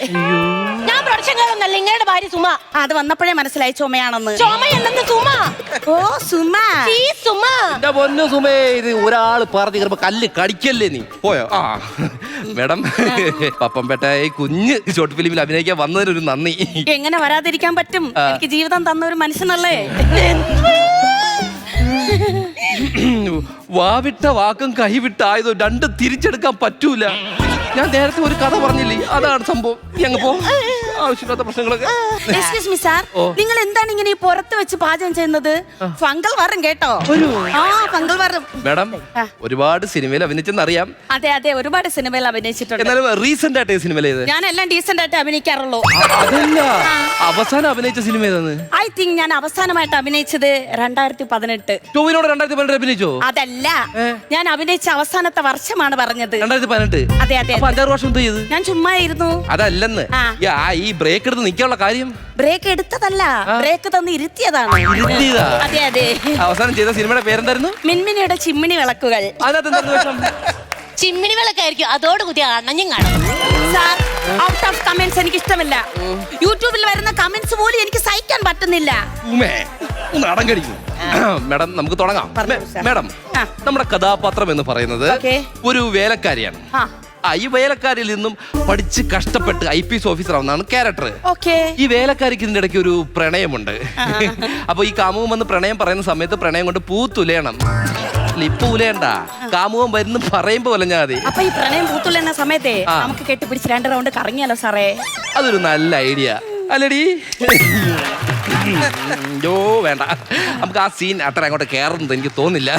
ഞാൻ പ്രൊഡക്ഷൻ കാളൊന്നല്ല, നിങ്ങളുടെ ഭാര്യ സുമ. അത് വന്നപ്പോഴേ മനസ്സിലായി ചുമയാണെന്ന്. ചുമയല്ലെന്ന് സുമ. ഓ സുമ, സുമ. എന്റെ പൊന്നു സുമേ, ഇത് ഒരാള് പറഞ്ഞു കയറുമ്പോ കല്ല് കടിക്കല്ലേ നീ. പോയോ? ആ മേഡം, പപ്പംപേട്ട ഈ കുഞ്ഞ് ഷോർട്ട് ഫിലിമിൽ അഭിനയിക്കാൻ വന്നതിനൊരു നന്ദി. എങ്ങനെ വരാതിരിക്കാൻ പറ്റും? എനിക്ക് ജീവിതം തന്ന ഒരു മനുഷ്യനല്ലേ. വാവിട്ട വാക്കും കൈവിട്ടായതോ രണ്ട് തിരിച്ചെടുക്കാൻ പറ്റൂല. ഞാൻ നേരത്തെ ഒരു കഥ പറഞ്ഞില്ലേ, അതാണ് സംഭവം. നീ അങ്ങ് പോ, ആവശ്യമില്ലാത്ത പ്രശ്നങ്ങളൊക്കെ. എക്സ്ക്യൂസ് മീ സാർ, നിങ്ങൾ എന്താണ് ഇങ്ങനെ ഈ പുറത്ത് വെച്ച് പാചകം ചെയ്യുന്നത്? ഫംഗൽ വരും കേട്ടോ. ആ, ഫംഗൽ വരും. മേഡം, ഒരുപാട് സിനിമയിൽ അഭിനയിച്ചെന്ന് അറിയാം. അതെ അതെ, ഒരുപാട് സിനിമയിൽ അഭിനയിച്ചിട്ടുണ്ട്. എന്നാലും റീസെന്റ് ആയിട്ട് സിനിമയിൽ ഏത്? ഞാൻ എല്ലാം ഡീസന്റ് ആയിട്ട് അഭിനയിക്കാറുള്ളൂ. അതല്ല, അവസാനം അഭിനയിച്ച സിനിമ ഏതാണ്? ഐ തിങ്ക് ഞാൻ അവസാനമായിട്ട് അഭിനയിച്ചത് 2018. ടോവിനോട് 2018 അഭിനയിച്ചോ? അതല്ല, ഞാൻ അഭിനയിച്ച അവസാനത്തെ വർഷമാണ് പറഞ്ഞത്. 2018. അതെ അതെ, 5-6 വർഷം എന്ത് ചെയ്ത്? ഞാൻ ചുമ്മാ ഇരുന്നു. അതല്ലെന്ന്, ഈ ബ്രേക്ക് എടുത്ത് നിൽക്കാനുള്ള കാര്യം. ബ്രേക്ക് എടുത്തതല്ല, ബ്രേക്ക് തന്ന് ഇരുത്തിയതാണ്. ഇരുത്തിയതാ? അതെ അതെ. അവസാനം ചെയ്ത സിനിമയുടെ പേരെന്തായിരുന്നു? മിൻമിനിയുടെ ചിമ്മിണി വിളക്കുകൾ. ചിമ്മിണി വിളക്കായിരിക്കും, അതോട് കൂടി അണഞ്ഞും കാണും. സാർ, ഔട്ട് ഓഫ് കമന്റ്സ് എനിക്ക് ഇഷ്ടമില്ല. യൂട്യൂബിൽ വരുന്ന കമന്റ്സ് പോലും എനിക്ക് സഹിക്കാൻ പറ്റുന്നില്ല. മേഡം, നമുക്ക് തുടങ്ങാം. മേഡം, നമ്മുടെ കഥാപാത്രം എന്ന് പറയുന്നത് ഒരു വേലക്കാരിയാണ്. ഈ വേലക്കാരിൽ നിന്നും പഠിച്ച് കഷ്ടപ്പെട്ട് IPS ഓഫീസർ ആവുന്നതാണ് ക്യാരക്ടർ. ഈ വേലക്കാരിക്ക് ഇതിന്റെ ഇടയ്ക്ക് ഒരു പ്രണയമുണ്ട്. അപ്പൊ ഈ കാമുകൻ വന്ന് പ്രണയം പറയുന്ന സമയത്ത് പ്രണയം കൊണ്ട് പൂത്തുലയണം. ഇപ്പൊ ഉലയണ്ട, കാമുകൻ വരുന്ന പറയുമ്പോ ഉലഞ്ഞാ മതി. അപ്പൊ ഈ പ്രണയം പൂത്തുലയുന്ന സമയത്തെ നമുക്ക് കെട്ടിപ്പിടിച്ച് 2 റൗണ്ട് കറങ്ങിയാലോ സാറേ? അതൊരു നല്ല ഐഡിയ അല്ലടി? യോ വേണ്ട, നമുക്ക് ആ സീൻ അത്ര അങ്ങോട്ട് കയറുന്നത് എനിക്ക് തോന്നില്ല.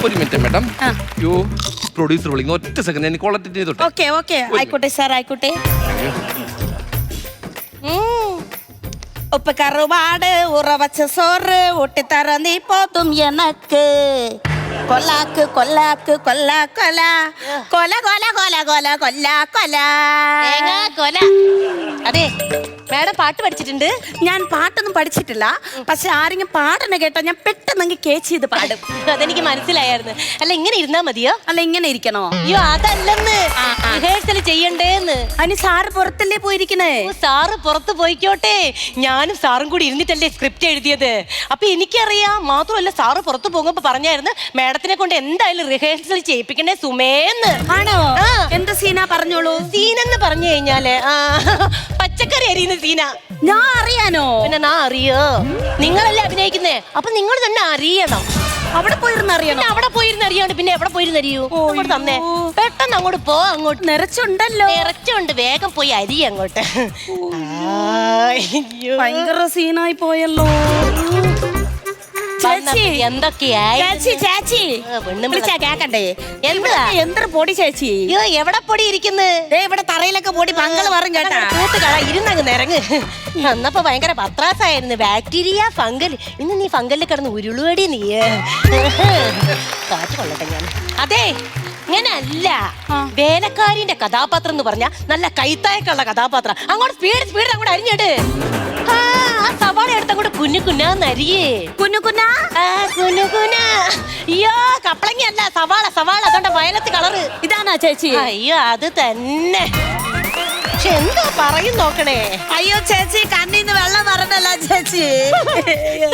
ഒരു മിനിറ്റ് മേഡം, യോ പ്രൊഡ്യൂസർ വിളിക്കുന്നു, ഒറ്റ സെക്കൻഡ് ഞാൻ ക്വാളിറ്റി ചെയ്തോട്ടെ. ആയിക്കോട്ടെ സാർ, ആയിക്കോട്ടെ. ഉപ്പ് കറുപാട് ഉറവച്ച സോറ് ഒട്ടിത്തറ നീ പോതും എനക്ക് കൊല്ലാക്ക് കൊല്ലാക്ക് കൊല്ല കൊല കൊല കൊല കൊല കൊല കൊല്ല കൊല കൊല. അതെ, മാഡം പാട്ട് പഠിച്ചിട്ടുണ്ട്? ഞാൻ പാട്ടൊന്നും പഠിച്ചിട്ടില്ല, പക്ഷെ ആരെങ്കിലും പാടണ കേട്ടോ ഞാൻ പെട്ടെന്നെങ്കിൽ കേച്ച് ചെയ്ത് പാടും. അതെനിക്ക് മനസ്സിലായിരുന്നു. അല്ല, ഇങ്ങനെ ഇരുന്നാ മതിയോ? അല്ല, ഇങ്ങനെ ഇരിക്കണോ? അയ്യോ, അതല്ലെന്ന്, റിഹേഴ്സൽ ചെയ്യണ്ടേന്ന്. അതിന് സാറ് പുറത്തല്ലേ പോയിരിക്കണേ? സാറ് പുറത്ത് പോയിക്കോട്ടെ, ഞാനും സാറും കൂടി ഇരുന്നിട്ടല്ലേ സ്ക്രിപ്റ്റ് എഴുതിയത്. അപ്പൊ എനിക്കറിയാം. മാത്രമല്ല, സാറ് പുറത്ത് പോകുമ്പോ പറഞ്ഞായിരുന്നു മാഡത്തിനെ കൊണ്ട് എന്തായാലും റിഹേഴ്സൽ ചെയ്യിപ്പിക്കണ്ടേ സുമേന്ന്. ആണോ? എന്ത് സീനാ പറഞ്ഞോളൂ. സീനെന്ന് പറഞ്ഞു കഴിഞ്ഞാല് പച്ചക്കറി അരിയുന്ന സീന. ഞാൻ അറിയാനോ? പിന്നെ ഞാൻ അറിയോ? നിങ്ങളല്ലേ അഭിനയിക്കുന്നേ, അപ്പൊ നിങ്ങൾ തന്നെ അറിയണം. അവിടെ പോയിരുന്ന് അറിയണം. പിന്നെ അവിടെ പോയിരുന്ന് അറിയാണ്ട് പിന്നെ എവിടെ പോയിരുന്ന് അറിയൂ? അങ്ങോട്ട് തന്നെ പെട്ടെന്ന് അങ്ങോട്ട് പോ. അങ്ങോട്ട് നിറച്ചുണ്ടല്ലോ. നിറച്ചുണ്ട്, വേഗം പോയി അരി അങ്ങോട്ട്. ഭയങ്കര സീനായി പോയല്ലോ. ചേച്ചി എന്തൊക്കെയായി? ചേച്ചി വിളിച്ചാ കേക്കണ്ടേ? എന്തൊരു പൊടി ചേച്ചി. അയ്യോ, എവിടെ പൊടി ഇരിക്കുന്നു? ഇവിടെ തറയിലൊക്കെ പൊടി പങ്കള് പറയും കേട്ടാ. കൂട്ടുകള ഇരുന്നങ്ങ് നിറങ്ങ്. അന്നപ്പോ ഭയങ്കര പത്രാസായിരുന്നു, ബാക്ടീരിയ ഫംഗൽ. ഇന്ന് നീ ഫംഗലിൽ കിടന്ന് ഉരുളുവടി നീ. കാറ്റ് കൊള്ളട്ടെ ഞാൻ. അതെ, ഇങ്ങനല്ല. വേലക്കാരിന്റെ കഥാപാത്രം എന്ന് പറഞ്ഞാ നല്ല കൈത്തായക്കുള്ള കഥാപാത്രം. അങ്ങോട്ട് സ്പീഡ് അങ്ങോട്ട് അരിഞ്ഞിട്. ആ സവാള എടുത്ത് അങ്ങോട്ട് കുഞ്ഞുകുഞ്ഞാന്നരിയേ. കുഞ്ഞുകുഞ്ഞാ കുഞ്ഞുകുഞ്ഞാ. അയ്യോ, കപ്പളങ്ങ അല്ല, സവാള. അതുകൊണ്ട് വയലത്ത് കളറ്. ഇതാണോ ചേച്ചി? അയ്യോ, അത് തന്നെ. പക്ഷെ എന്താ പറയും നോക്കണേ. അയ്യോ ചേച്ചി, കണ്ണീന്ന് വെള്ളം വരണല്ല ചേച്ചി.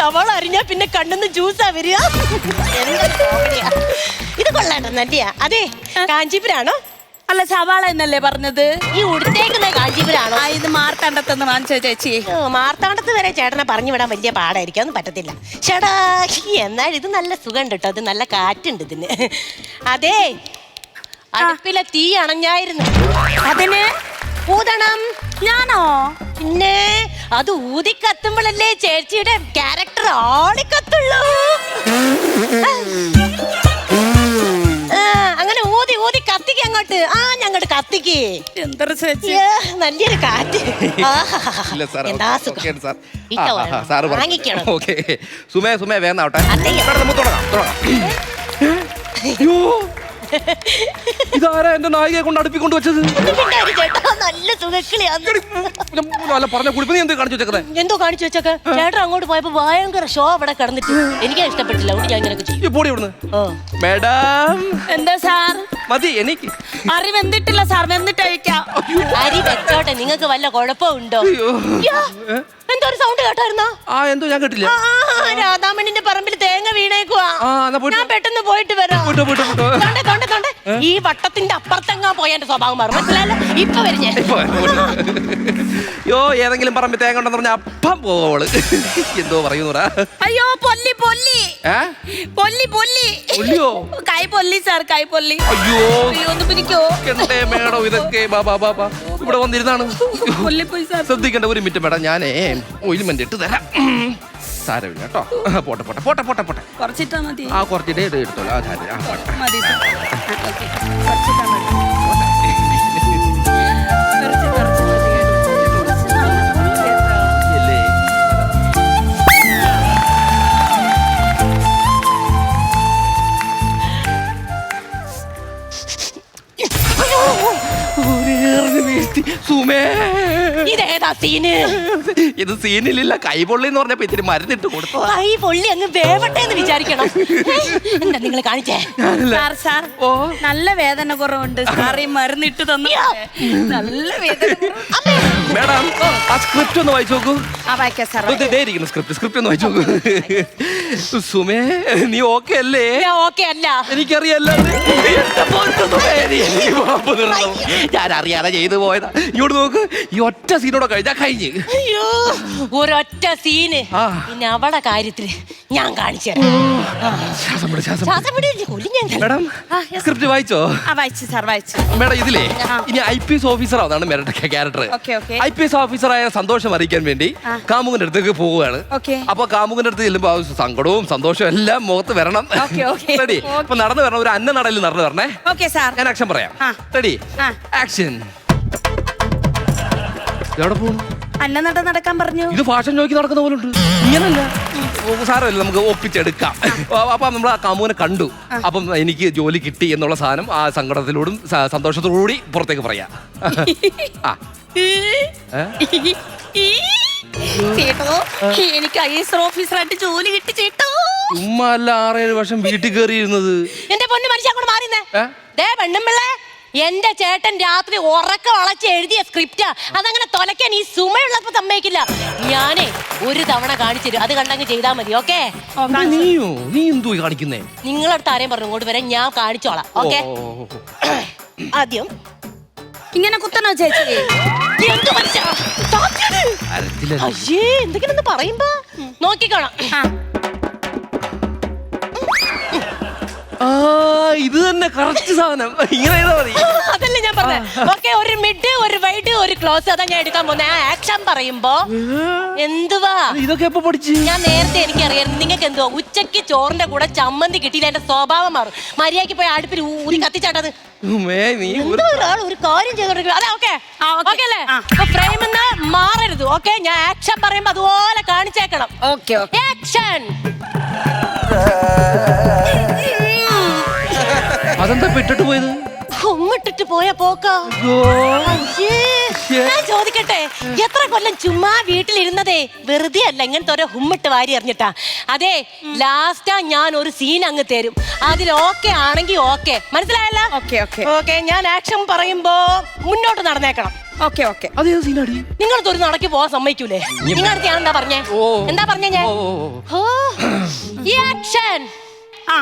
സവാള അരിഞ്ഞാ പിന്നെ കണ്ണിന്ന് ജ്യൂസാ വരിക. ഇത് കൊള്ളാട്ടോ, നല്ലയാ. അതെ, കാഞ്ചീപുരാണോ? അല്ല, സവാള എന്നല്ലേ പറഞ്ഞത്? ഈ ഉടുത്തേക്കുന്ന കാഞ്ചീപുരാണോ? ഇത് മാർത്താണ്ടത്തെന്ന് വാങ്ങിച്ചോ ചേച്ചി. മാർത്താണ്ടത്ത് വരെ ചേട്ടനെ പറഞ്ഞു വിടാൻ വലിയ പാടായിരിക്കും, ഒന്നും പറ്റത്തില്ല. ചേട്ടാ, എന്നാൽ ഇത് നല്ല സുഖമുണ്ട് കേട്ടോ, ഇത് നല്ല കാറ്റുണ്ട് ഇതിന്. അതെ, അടുപ്പിലെ തീ അണഞ്ഞായിരുന്നു. അതിന് ഊതണം. ഞാനോ? പിന്നെ അത് ഊതിക്കത്തുമ്പോഴല്ലേ ചേച്ചിയുടെ ക്യാരക്ടർ ആളിക്കത്തുള്ളൂ. അങ്ങനെ ഊതി കത്തിക്ക് അങ്ങോട്ട്. ഞങ്ങോട്ട് കത്തിക്ക്. എന്തൊരു ചേച്ചി, നല്ലൊരു കാറ്റ്. എന്താ സുഖം. വാങ്ങിക്കണം. സുമേ വേഗം ആവട്ടെ. ഇതാരാ എന്റെ നായികയെ കൊണ്ട് അടുപ്പിക്കൊണ്ട് വെച്ചത്? നല്ല സുഖക്കിളിയാന്ന് പറഞ്ഞ കുളിപ്പ് നീ എന്ത് കാണിച്ചു വെച്ചേക്കുന്നത്? എന്തോ കാണിച്ചു വെച്ചേക്ക. ചേട്ടൻ അങ്ങോട്ട് പോയപ്പോ ഭയങ്കര ഷോ അവിടെ കിടന്നിട്ട് എനിക്കാ ഇഷ്ടപ്പെട്ടില്ല. അതുകൊണ്ട് ഞാൻ ഇങ്ങനെയൊക്കെ ചെയ്യും. പോടി ഇവിടുന്ന്. മേഡം. എന്താ സാർ? മതി എനിക്ക്. അരി വെന്തിട്ടില്ല സാർ, വെന്തിട്ട് കഴിക്കാം. അരി വെച്ചോട്ടെ, നിങ്ങൾക്ക് വല്ല കുഴപ്പമുണ്ടോ? എന്തോ ഒരു സൗണ്ട് കേട്ടായിരുന്നോ? എന്തോ ഞാൻ കേട്ടില്ല. രാധാമണിന്റെ പറമ്പിൽ തേങ്ങ വീണേക്കുവാ. ഞാൻ പെട്ടെന്ന് പോയിട്ട് വരാം. ഈ വട്ടത്തിന്റെ അപ്പുറത്തെങ്ങാ പോയ എന്റെ സ്വഭാവം മാറും, മനസ്സിലായല്ലോ? ഇപ്പൊ വരുന്നേ. ഏതെങ്കിലും പറമ്പിൽ തേങ്ങ ഉണ്ടെന്ന് പറഞ്ഞാൽ അപ്പം പോവള്. എന്തോ പറയുന്നൂറാ. അയ്യോ, പൊല്ലി കൈ പൊല്ലി സാർ, കൈ പൊല്ലി. അയ്യോ, ഒന്ന് പിടിക്കോ? മേഡം ഇതൊക്കെ ഇവിടെ വന്നിരുന്നാണ്. പൊല്ലിപ്പോയി സാർ. ശ്രദ്ധിക്കേണ്ട. ഒരു മിനിറ്റ് മേഡം, ഞാനേ ഓയിൽമെന്റ് ഇട്ട് തരാം. സാരമില്ല കേട്ടോ. പോട്ടെ കുറച്ചിട്ടാ മതി. കുറച്ചിട്ടേ എടുത്തോളൂ. മതി സാർ. കുറച്ചിട്ടാ മതി. ഇതേതാ സീന്? ഇത് സീനിലില്ല, കൈപൊള്ളി എന്ന് പറഞ്ഞപ്പോ ഇത്തിരി മരുന്നിട്ട് കൊടുത്തു. കൈ പൊള്ളി അങ്ങ് വേവട്ടെ എന്ന് വിചാരിക്കണം. എന്താ നിങ്ങൾ കാണിച്ചേ? സാർ നല്ല വേദന കുറവുണ്ട് സാർ, ഈ മരുന്നിട്ട് തന്നു. നല്ല വേദന. മേഡം, ആ സ്ക്രിപ്റ്റ് ഒന്ന് വായിച്ചു നോക്കൂ. വായിക്കാം സാർ. സ്ക്രിപ്റ്റ് ഒന്ന് വായിച്ചു നോക്കൂ. സുമേ, നീ ഓക്കെ അല്ലേ? ഓക്കെ അല്ല. എനിക്കറിയല്ല. ഞാൻ അറിയാതെ ചെയ്തു പോയതാ. ഇങ്ങോട്ട് നോക്ക്, ഈ ഒറ്റ സീനോടെ കഴിഞ്ഞ്. അയ്യോ, ഒരൊറ്റ സീന്. പിന്നെ അവളുടെ കാര്യത്തില് ഞാൻ കാണിച്ചു മേഡം, സ്ക്രിപ്റ്റ് വായിച്ചോ? വായിച്ചു സാർ, വായിച്ചു. മേഡം, ഇതിലേ ഇനി IPS ഓഫീസർ ആവുന്നതാണ് മേഡം ക്യാരക്ടർ. IPS ഓഫീസറായ സന്തോഷം അറിയിക്കാൻ വേണ്ടി കാമുകന്റെ അടുത്തേക്ക് പോവുകയാണ്. അപ്പൊ കാമുകന്റെ അടുത്ത് ചെല്ലുമ്പോ സങ്കടവും സന്തോഷവും എല്ലാം മുഖത്ത് വരണം. റെഡി? അപ്പൊ നടന്നു വരണം. ഒരു അന്ന നടയിൽ നടന്നു വരണേ. ഞാൻ ആക്ഷൻ പറയാം. റെഡി? ആക്ഷൻ. എവിടെ പോകുന്നു? അന്നനട നടക്കാൻ പറഞ്ഞു. ഇത് ഫാഷൻ നോക്കി നടക്കുന്ന പോലെ ഉണ്ട്. ഇങ്ങനല്ല, സാരമല്ല, നമുക്ക് ഒപ്പിച്ചെടുക്കാം. അപ്പൊ നമ്മൾ ആ കാമുവിനെ കണ്ടു. അപ്പം എനിക്ക് ജോലി കിട്ടി എന്നുള്ള സാധനം ആ സങ്കടത്തിലൂടും സന്തോഷത്തോടുകൂടി പുറത്തേക്ക് പറയാം. ചേട്ടോ, എനിക്ക് IAS ഓഫീസറായിട്ട് ജോലി കിട്ടി ചേട്ടോ. ഉമ്മ അല്ല 6-7 വർഷം വീട്ടിൽ കയറിയിരുന്നത്. എന്റെ പൊന്നു മനുഷ്യ അങ്ങോട്ട് മാറിയുന്നേ. പെണ്ണുമ്പിള്ളേ, എന്റെ ചേട്ടൻ രാത്രി ഉറക്കം വളച്ച് എഴുതിയ സ്ക്രിപ്റ്റാ. അതങ്ങനെ തൊലയ്ക്കാൻ ഈ സുമയുള്ളപ്പോ സമ്മതിക്കില്ല. ഞാനേ ഒരു തവണ കാണിച്ചു തരും, അത് കണ്ടങ്ങ് ചെയ്താ മതി. ഓക്കെ? നീ എന്തോ കാണിക്കുന്നേ? നിങ്ങളടുത്ത് ആരെയും പറഞ്ഞു ഇങ്ങോട്ട് വരാൻ, ഞാൻ കാണിച്ചോളാം. ഓക്കെ? ആദ്യം ഇങ്ങനെ കുത്തണോ ചേച്ചി? അയ്യേ, എന്തെങ്കിലും പറയുമ്പോ നോക്കിക്കോണം. ഇത് തന്നെ കറക്റ്റ് സാധനം. ഇങ്ങനെ ചെയ്താ മതി. അതല്ലേ ഞാൻ പറഞ്ഞത്. ഓക്കെ, ഒരു മിഡ്, ഒരു വൈഡ്, ഒരു ക്ലോസ്, അതാ ഞാൻ എടുക്കാൻ പോകുന്നത്. ആ ആക്ഷൻ പറയുമ്പോ എന്തുവാ ഇതൊക്കെ എപ്പോ പഠിച്ച്? ഞാൻ നേരത്തെ എനിക്കറിയാം. നിങ്ങൾക്ക് എന്തുവാ ഉച്ചക്ക് ചോറിന്റെ കൂടെ ചമ്മന്തി കിട്ടിയില്ല എന്റെ സ്വഭാവം മാറും. മര്യാദക്ക് പോയി അടുപ്പിൽ ഊരി കത്തിച്ചാട്ടത്. എന്തോ ഒരാൾ ഒരു കാര്യം ചെയ്തോണ്ടിരിക്കും. അതെ, ഓക്കെ ഓക്കെ അല്ലേ? അപ്പൊ ഫ്രെയിമിന്ന് മാറരുത്. ഓക്കെ, ഞാൻ ആക്ഷൻ പറയുമ്പോ അതുപോലെ കാണിച്ചേക്കണം. Okay okay. ആക്ഷൻ. അതെന്താ പെട്ടിട്ട് പോയത്? ഉമ്മിട്ടിട്ട് പോയ പോക്കാ. അയ്യേ. ഞാൻ ചോദിക്കട്ടെ, എത്ര കൊല്ലം ചുമ്മാ വീട്ടിലിരുന്നതേ വെറുതെ അല്ല ഇങ്ങനത്തെ ഓരോ ഉമ്മിട്ട് വാരി എറിഞ്ഞിട്ടാ. അതെ, ലാസ്റ്റാ ഞാൻ ഒരു സീൻ അങ്ങ് തരും. അതിൽ ഓക്കെ ആണെങ്കിൽ ഓക്കെ, മനസ്സിലായല്ല? ഓക്കെ ഓക്കെ ഓക്കെ, ഞാൻ ആക്ഷൻ പറയുമ്പോ മുന്നോട്ട് നടന്നേക്കണം. Okay okay. അതേത് സീനാടി? നിങ്ങൾക്ക് ഒരു നടക്ക് പോവാൻ സമ്മതിക്കൂലേ? നിങ്ങളടുത്ത് ഞാൻ എന്താ പറഞ്ഞേ? എന്താ പറഞ്ഞേ ഞാൻ? ഓ, ഈ ആക്ഷൻ.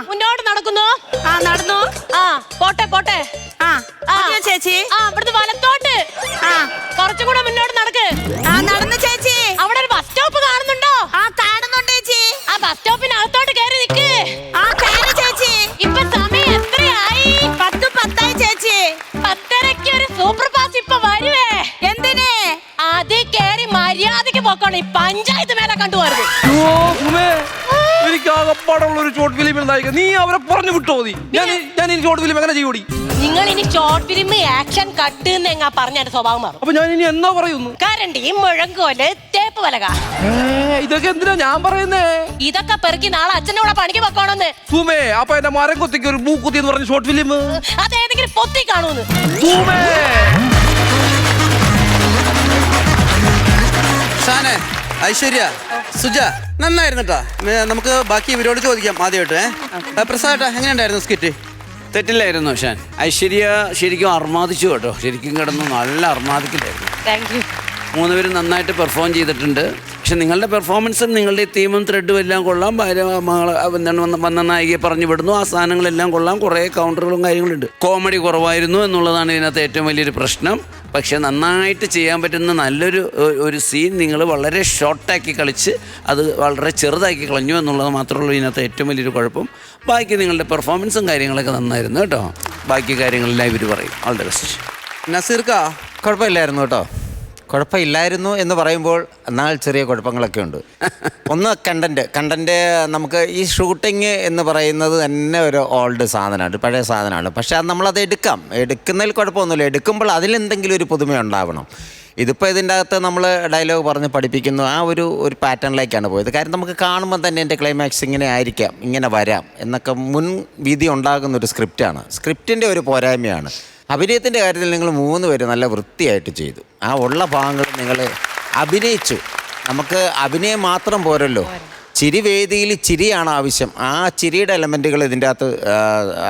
മുന്നോട്ട് നടക്കുന്നു. നടന്നു. പോട്ടെ പോട്ടെ. ചേച്ചി അവിടുന്ന് വലത്തോട്ട്. കുറച്ചും കൂടെ മുന്നോട്ട് നടക്ക്. നടന്നു ചേച്ചി. അവിടെ ഒരു ബസ് സ്റ്റോപ്പ് കാണുന്നുണ്ടോ? കാണുന്നുണ്ട് ചേച്ചി. ആ ബസ് സ്റ്റോപ്പിനകത്തോട്ട് കയറി നിക്ക്. കയറി ചേച്ചി. ഇപ്പൊ സമയം എത്രയായി? 10:10 ചേച്ചി. 10:30 ഒരു സൂപ്പർ ഫാസ്റ്റ് ഇപ്പൊ വരുവേ. എന്തിന്? അത് കയറി മര്യാദക്ക് പോക്കണം. ഈ പഞ്ചായത്ത് മേലെ കണ്ടുപോരുത്. എനിക്ക് ആകപ്പാടുള്ള ഒരു ഷോർട്ട് ഫിലിം ഉണ്ടായിരിക്കും. നീ അവരെ പറഞ്ഞു വിട്ടോ മതി. ഞാൻ ഈ ഷോർട്ട് ഫിലിം എങ്ങനെ ചെയ്യൂടി? നിങ്ങൾ ഇനി ഷോർട്ട് ഫിലിം ആക്ഷൻ കട്ട് എന്ന് പറഞ്ഞ എന്റെ സ്വഭാവം മാറും. അപ്പൊ ഞാൻ ഇനി എന്നാ പറയുന്നു? കരണ്ടി, മുഴങ്കോല്, തേപ്പ് പലക. ഇതൊക്കെ എന്തിനാ ഞാൻ പറയുന്നേ? ഇതൊക്കെ പെറുക്കി നാളെ അച്ഛൻ്റെ കൂടെ പണിക്ക് വെക്കണമെന്ന്. സുമേ, അപ്പൊ എന്റെ മരം കൊത്തിക്ക് ഒരു മൂക്കുത്തി എന്ന് പറഞ്ഞ ഷോർട്ട് ഫിലിം അതേതെങ്കിലും പൊത്തി കാണൂന്ന്. ഷാനെ, ഐശ്വര്യ, സുജ, നന്നായിരുന്നു കേട്ടോ. നമുക്ക് ബാക്കി ഇവരോട് ചോദിക്കാം ആദ്യമായിട്ട്. പ്രസാദ്, എങ്ങനെയുണ്ടായിരുന്നു സ്കിറ്റ്? തെറ്റില്ലായിരുന്നു ഷാൻ. ഐശ്വര്യ ശരിക്കും അർമാദിച്ചു കേട്ടോ. ശരിക്കും കിടന്നു നല്ല അർമാദിക്കില്ലായിരുന്നു. Thank you. 3 പേരും നന്നായിട്ട് പെർഫോം ചെയ്തിട്ടുണ്ട്. പക്ഷെ നിങ്ങളുടെ പെർഫോമൻസും നിങ്ങളുടെ തീമും ത്രെഡും എല്ലാം കൊള്ളാം. എന്താണ് വന്ന നായികയെ പറഞ്ഞു വിടുന്നു, ആ സാധനങ്ങളെല്ലാം കൊള്ളാം. കുറേ കൗണ്ടറുകളും കാര്യങ്ങളുണ്ട്. കോമഡി കുറവായിരുന്നു എന്നുള്ളതാണ് ഇതിനകത്ത് ഏറ്റവും വലിയൊരു പ്രശ്നം. പക്ഷെ നന്നായിട്ട് ചെയ്യാൻ പറ്റുന്ന നല്ലൊരു സീൻ നിങ്ങൾ വളരെ ഷോർട്ടാക്കി കളിച്ച് അത് വളരെ ചെറുതാക്കി കളഞ്ഞു എന്നുള്ളത് മാത്രമുള്ളൂ ഇതിനകത്ത് ഏറ്റവും വലിയൊരു കുഴപ്പം. ബാക്കി നിങ്ങളുടെ പെർഫോമൻസും കാര്യങ്ങളൊക്കെ നന്നായിരുന്നു കേട്ടോ. ബാക്കി കാര്യങ്ങളെല്ലാം ഇവർ പറയും. All the best. നസീർക്ക, കുഴപ്പമില്ലായിരുന്നു കേട്ടോ. കുഴപ്പമില്ലായിരുന്നു എന്ന് പറയുമ്പോൾ എന്നാൽ ചെറിയ കുഴപ്പങ്ങളൊക്കെ ഉണ്ട്. ഒന്ന് കണ്ടന്റ് നമുക്ക് ഈ ഷൂട്ടിങ് എന്ന് പറയുന്നത് തന്നെ ഒരു ഓൾഡ് സാധനമാണ്, പഴയ സാധനമാണ്. പക്ഷേ അത് നമ്മളത് എടുക്കുന്നതിൽ കുഴപ്പമൊന്നുമില്ല. എടുക്കുമ്പോൾ അതിലെന്തെങ്കിലും ഒരു പുതുമ ഉണ്ടാവണം. ഇതിപ്പോൾ ഇതിൻ്റെ അകത്ത് നമ്മൾ ഡയലോഗ് പറഞ്ഞ് പഠിപ്പിക്കുന്നു, ആ ഒരു പാറ്റേണിലേക്കാണ് പോയത്. കാര്യം നമുക്ക് കാണുമ്പോൾ തന്നെ എൻ്റെ ക്ലൈമാക്സ് ഇങ്ങനെ ആയിരിക്കാം, ഇങ്ങനെ വരാം എന്നൊക്കെ മുൻവിധി ഉണ്ടാകുന്നൊരു സ്ക്രിപ്റ്റാണ്. സ്ക്രിപ്റ്റിൻ്റെ ഒരു പോരായ്മയാണ്. അഭിനയത്തിൻ്റെ കാര്യത്തിൽ നിങ്ങൾ 3 പേര് നല്ല വൃത്തിയായിട്ട് ചെയ്തു. ആ ഉള്ള ഭാഗങ്ങൾ നിങ്ങൾ അഭിനയിച്ചു. നമുക്ക് അഭിനയം മാത്രം പോരല്ലോ, ചിരി വേദിയിൽ ചിരിയാണ് ആവശ്യം. ആ ചിരിയുടെ എലമെൻറ്റുകൾ ഇതിൻ്റെ അകത്ത്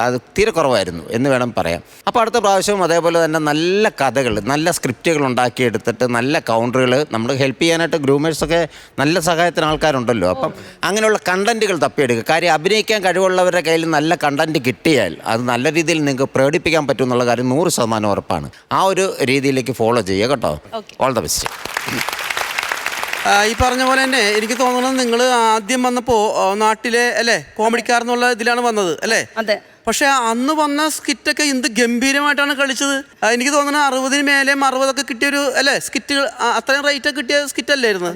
അത് തീരെ കുറവായിരുന്നു എന്ന് വേണം പറയാം. അപ്പോൾ അടുത്ത പ്രാവശ്യവും അതേപോലെ തന്നെ നല്ല കഥകൾ, നല്ല സ്ക്രിപ്റ്റുകൾ ഉണ്ടാക്കിയെടുത്തിട്ട് നല്ല കൗണ്ടറുകൾ നമ്മൾ ഹെൽപ്പ് ചെയ്യാനായിട്ട് ഗ്രൂമേഴ്സൊക്കെ നല്ല സഹായത്തിന് ആൾക്കാരുണ്ടല്ലോ. അപ്പം അങ്ങനെയുള്ള കണ്ടൻറ്റുകൾ തപ്പിയെടുക്കുക. കാര്യം അഭിനയിക്കാൻ കഴിവുള്ളവരുടെ കയ്യിൽ നല്ല കണ്ടൻറ്റ് കിട്ടിയാൽ അത് നല്ല രീതിയിൽ നിങ്ങൾക്ക് പ്രകടിപ്പിക്കാൻ പറ്റും എന്നുള്ള കാര്യം 100% ഉറപ്പാണ്. ആ ഒരു രീതിയിലേക്ക് ഫോളോ ചെയ്യുക കേട്ടോ. All the best. ഈ പറഞ്ഞ പോലെ തന്നെ എനിക്ക് തോന്നുന്നത് നിങ്ങൾ ആദ്യം വന്നപ്പോൾ നാട്ടിലെ അല്ലേ കോമഡിക്കാരെന്നുള്ള ഇതിലാണ് വന്നത് അല്ലേ? അതെ. പക്ഷെ അന്ന് വന്ന സ്കിറ്റൊക്കെ എന്ത് ഗംഭീരമായിട്ടാണ് കളിച്ചത്. എനിക്ക് തോന്നുന്നത് 60-ന് മേലെ 60 കിട്ടിയൊരു അല്ലേ സ്കിറ്റുകൾ, അത്രയും റേറ്റ് കിട്ടിയ സ്കിറ്റ് അല്ലായിരുന്നു.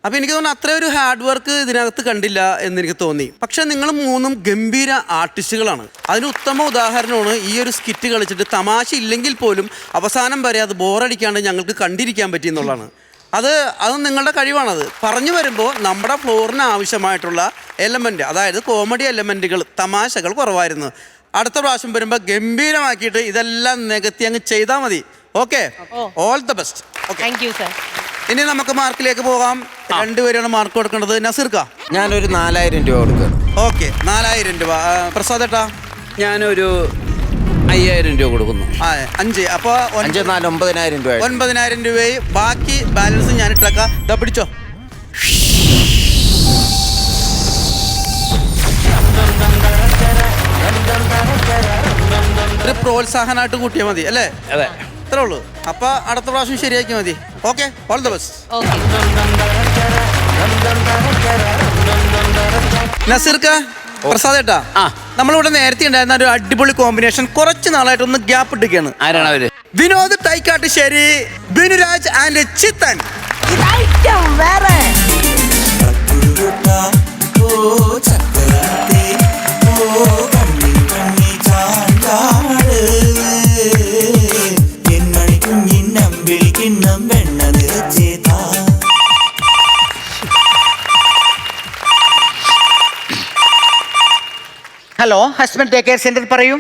അപ്പം എനിക്ക് തോന്നുന്നു അത്രയും ഒരു ഹാർഡ് വർക്ക് ഇതിനകത്ത് കണ്ടില്ല എന്നെനിക്ക് തോന്നി. പക്ഷെ നിങ്ങൾ 3 ഗംഭീര ആർട്ടിസ്റ്റുകളാണ്. അതിന് ഉത്തമ ഉദാഹരണമാണ് ഈ ഒരു സ്കിറ്റ് കളിച്ചിട്ട് തമാശ ഇല്ലെങ്കിൽ പോലും അവസാനം വരെ അത് ബോറടിക്കാണ്ട് ഞങ്ങൾക്ക് കണ്ടിരിക്കാൻ പറ്റിയെന്നുള്ളതാണ്. അത് നിങ്ങളുടെ കഴിവാണത്. പറഞ്ഞു വരുമ്പോൾ നമ്മുടെ ഫ്ലോറിന് ആവശ്യമായിട്ടുള്ള എലമെൻറ്റ്, അതായത് കോമഡി എലമെൻറ്റുകൾ, തമാശകൾ കുറവായിരുന്നു. അടുത്ത പ്രാവശ്യം വരുമ്പോൾ ഗംഭീരമാക്കിയിട്ട് ഇതെല്ലാം നികത്തി അങ്ങ് ചെയ്താൽ മതി. Okay, all the best. Thank you sir. ഇനി നമുക്ക് മാർക്കിലേക്ക് പോകാം. 2 പേരാണ് മാർക്ക് കൊടുക്കേണ്ടത്. നസീർക്ക, ഞാനൊരു 4000 രൂപ കൊടുക്കുകയാണ്. ഓക്കെ, 4000 രൂപ. പ്രസാദ് ഏട്ടാ, ഞാനൊരു 5000 രൂപ കൊടുക്കുന്നു. 5. അപ്പോൾ 5, 4, 9000 രൂപ. 9000 രൂപയും ബാക്കി ബാലൻസ് ഞാൻ ഇട്ടേക്കാം. ഇതാ പിടിച്ചോ. ഒരു പ്രോത്സാഹനമായിട്ട് കൂട്ടിയാൽ മതി അല്ലേ? അതെ, അത്രേ ഉള്ളൂ. അപ്പൊ അടുത്ത പ്രാവശ്യം ശരിയാക്കി മതി. Okay, all the best. നസീർക്ക, പ്രസാദ് ഏട്ടാ, നമ്മളിവിടെ നേരത്തെ ഉണ്ടായിരുന്ന ഒരു അടിപൊളി കോമ്പിനേഷൻ കുറച്ച് നാളായിട്ട് ഒന്ന് ഗ്യാപ്പ് ഇട്ടിരിക്കുകയാണ്. ആരാണ് അവര്? Vinod Thykkattussery, Binuraj and Chithan. Hello, husband take care centre പറയൂ.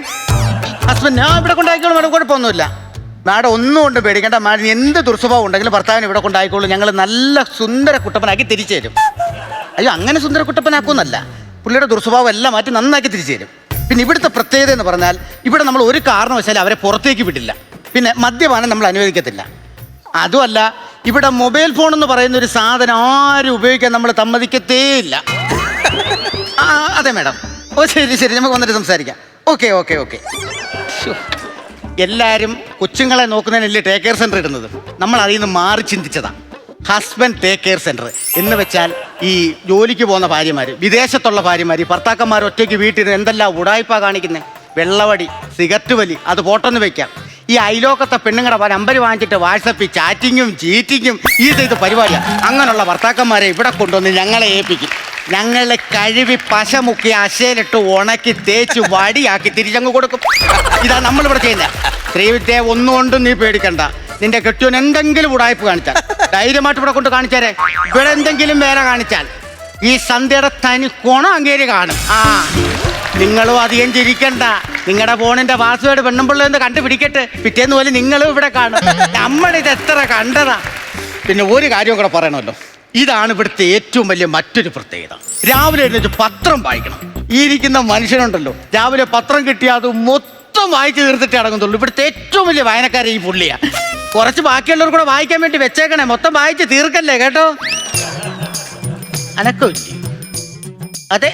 ഹസ്ബൻഡ് ഞാൻ ഇവിടെ കൊണ്ടായിക്കോളും മാഡം, കുഴപ്പമൊന്നുമില്ല മാഡം. ഒന്നും കൊണ്ട് പേടിക്കേണ്ട മാഡം. എന്ത് ദുർസ്വഭാവം ഉണ്ടെങ്കിലും ഭർത്താവിന് ഇവിടെ കൊണ്ടായിക്കോളൂ. ഞങ്ങൾ നല്ല സുന്ദര കുട്ടപ്പനാക്കി തിരിച്ചു തരും. അയ്യോ, അങ്ങനെ സുന്ദര കുട്ടപ്പനാക്കുമെന്നല്ല, പുള്ളിയുടെ ദുർസ്വഭാവം എല്ലാം മാറ്റി നന്നാക്കി തിരിച്ചു തരും. പിന്നെ ഇവിടുത്തെ പ്രത്യേകത എന്ന് പറഞ്ഞാൽ ഇവിടെ നമ്മൾ ഒരു കാരണവശാലും അവരെ പുറത്തേക്ക് വിടില്ല. പിന്നെ മദ്യപാനം നമ്മൾ അനുവദിക്കത്തില്ല. അതുമല്ല, ഇവിടെ മൊബൈൽ ഫോൺ എന്ന് പറയുന്ന ഒരു സാധനം ആരും ഉപയോഗിക്കാൻ നമ്മൾ സമ്മതിക്കത്തേയില്ല. അതെ മാഡം. ഓ ശരി ശരി, നമുക്ക് വന്നിട്ട് സംസാരിക്കാം. Okay okay okay. എല്ലാവരും കൊച്ചുങ്ങളെ നോക്കുന്നതിനല്ലേ ടേക്ക് കെയർ സെൻ്റർ ഇടുന്നത്. നമ്മൾ അതിൽ നിന്ന് മാറി ചിന്തിച്ചതാണ് ഹസ്ബൻഡ് ടേക്ക് കെയർ സെൻ്റർ എന്ന് വെച്ചാൽ ഈ ജോലിക്ക് പോകുന്ന ഭാര്യമാർ, വിദേശത്തുള്ള ഭാര്യമാർ, ഭർത്താക്കന്മാർ ഒറ്റയ്ക്ക് വീട്ടിൽ എന്തെല്ലാം ഉടായ്പ കാണിക്കുന്നത്. വെള്ളവടി, സിഗരറ്റ് വലി, അത് പോട്ടെന്ന് വെക്കാം. ഈ അയലോക്കത്തെ പെണ്ണുങ്ങളുടെ നമ്പർ വാങ്ങിച്ചിട്ട് വാട്സപ്പിൽ ചാറ്റിങ്ങും ചീറ്റിങ്ങും ഇത് പരിപാടിയാണ്. അങ്ങനെയുള്ള ഭർത്താക്കന്മാരെ ഇവിടെ കൊണ്ടുവന്ന് ഞങ്ങളെ ഏൽപ്പിക്കും. ഞങ്ങളെ കഴുകി പശ മുക്കി അശയിലിട്ട് ഉണക്കി തേച്ച് വടിയാക്കി തിരിച്ചങ്ങ് കൊടുക്കും. ഇതാ നമ്മളിവിടെ ചെയ്യുന്നത്. സ്ത്രീവിദ്യ ഒന്നുകൊണ്ടും നീ പേടിക്കണ്ട. നിന്റെ കെട്ടിയോൻ എന്തെങ്കിലും ഉടായ്പ കാണിച്ചാൽ ധൈര്യമായിട്ട് ഇവിടെ കൊണ്ട് കാണിച്ചാലേ. ഇവിടെ എന്തെങ്കിലും വേറെ കാണിച്ചാൽ ഈ സന്ധ്യയുടെ തനി കോണം അങ്ങേര് കാണും. നിങ്ങളും അധികം ചിരിക്കണ്ട. നിങ്ങളുടെ ഫോണിന്റെ പാസ്വേഡ് പെണ്ണുമ്പിള്ള കണ്ടുപിടിക്കട്ടെ. പിറ്റേന്ന് പോലെ നിങ്ങളും ഇവിടെ കാണും. നമ്മളിത് എത്ര കണ്ടതാ. പിന്നെ ഒരു കാര്യം കൂടെ പറയണമല്ലോ, ഇതാണ് ഇവിടുത്തെ ഏറ്റവും വലിയ മറ്റൊരു പ്രത്യേകത. രാവിലെ എഴുന്നേറ്റ് പത്രം വായിക്കണം. ഈ ഇരിക്കുന്ന മനുഷ്യനുണ്ടല്ലോ, രാവിലെ പത്രം കിട്ടിയാൽ അത് മൊത്തം വായിച്ച് തീർത്തിട്ട് അടങ്ങുന്നുള്ളൂ. ഇവിടുത്തെ ഏറ്റവും വലിയ വായനക്കാരൻ ഈ പുള്ളിയാ. കുറച്ച് ബാക്കിയുള്ളവർ കൂടെ വായിക്കാൻ വേണ്ടി വെച്ചേക്കണേ, മൊത്തം വായിച്ച് തീർക്കല്ലേ കേട്ടോ. അനക്കോ അതെ,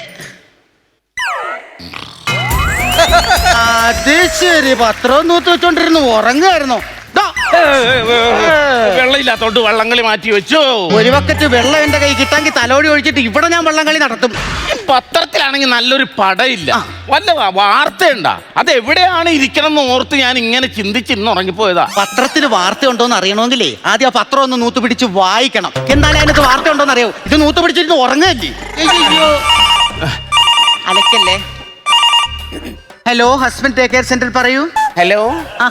അത് ശരി. പത്രം നൂത്ത് വെച്ചോണ്ടിരുന്നു ഉറങ്ങുമായിരുന്നോ? വെള്ളമില്ലാത്തോണ്ട് വള്ളംകളി മാറ്റി വെച്ചു. ഒരു ബക്കറ്റ് വെള്ളം എന്റെ കൈ കിട്ടാമെങ്കിൽ തലോടി ഒഴിച്ചിട്ട് ഇവിടെ ഞാൻ വള്ളംകളി നടത്തും. പത്രത്തിലാണെങ്കിൽ നല്ലൊരു പടയില്ല, വല്ല വാർത്തയുണ്ടാ? അത് എവിടെയാണ് ഇരിക്കണം എന്ന് ഓർത്ത് ഞാൻ ഇങ്ങനെ ചിന്തിച്ച് ഇന്ന് ഉറങ്ങിപ്പോയതാ. പത്രത്തിൽ വാർത്ത ഉണ്ടോന്ന് അറിയണമെങ്കിലേ ആദ്യം ആ പത്രം ഒന്ന് നൂത്ത് പിടിച്ച് വായിക്കണം. എന്നാലും അതിനകത്ത് വാർത്ത ഉണ്ടോന്ന് അറിയാവൂ. ഇത് നൂത്ത് പിടിച്ചിരുന്ന് ഉറങ്ങല്ലേ. അലക്കല്ലേ. Hello, husband take care centre പറയൂ. ഹലോ.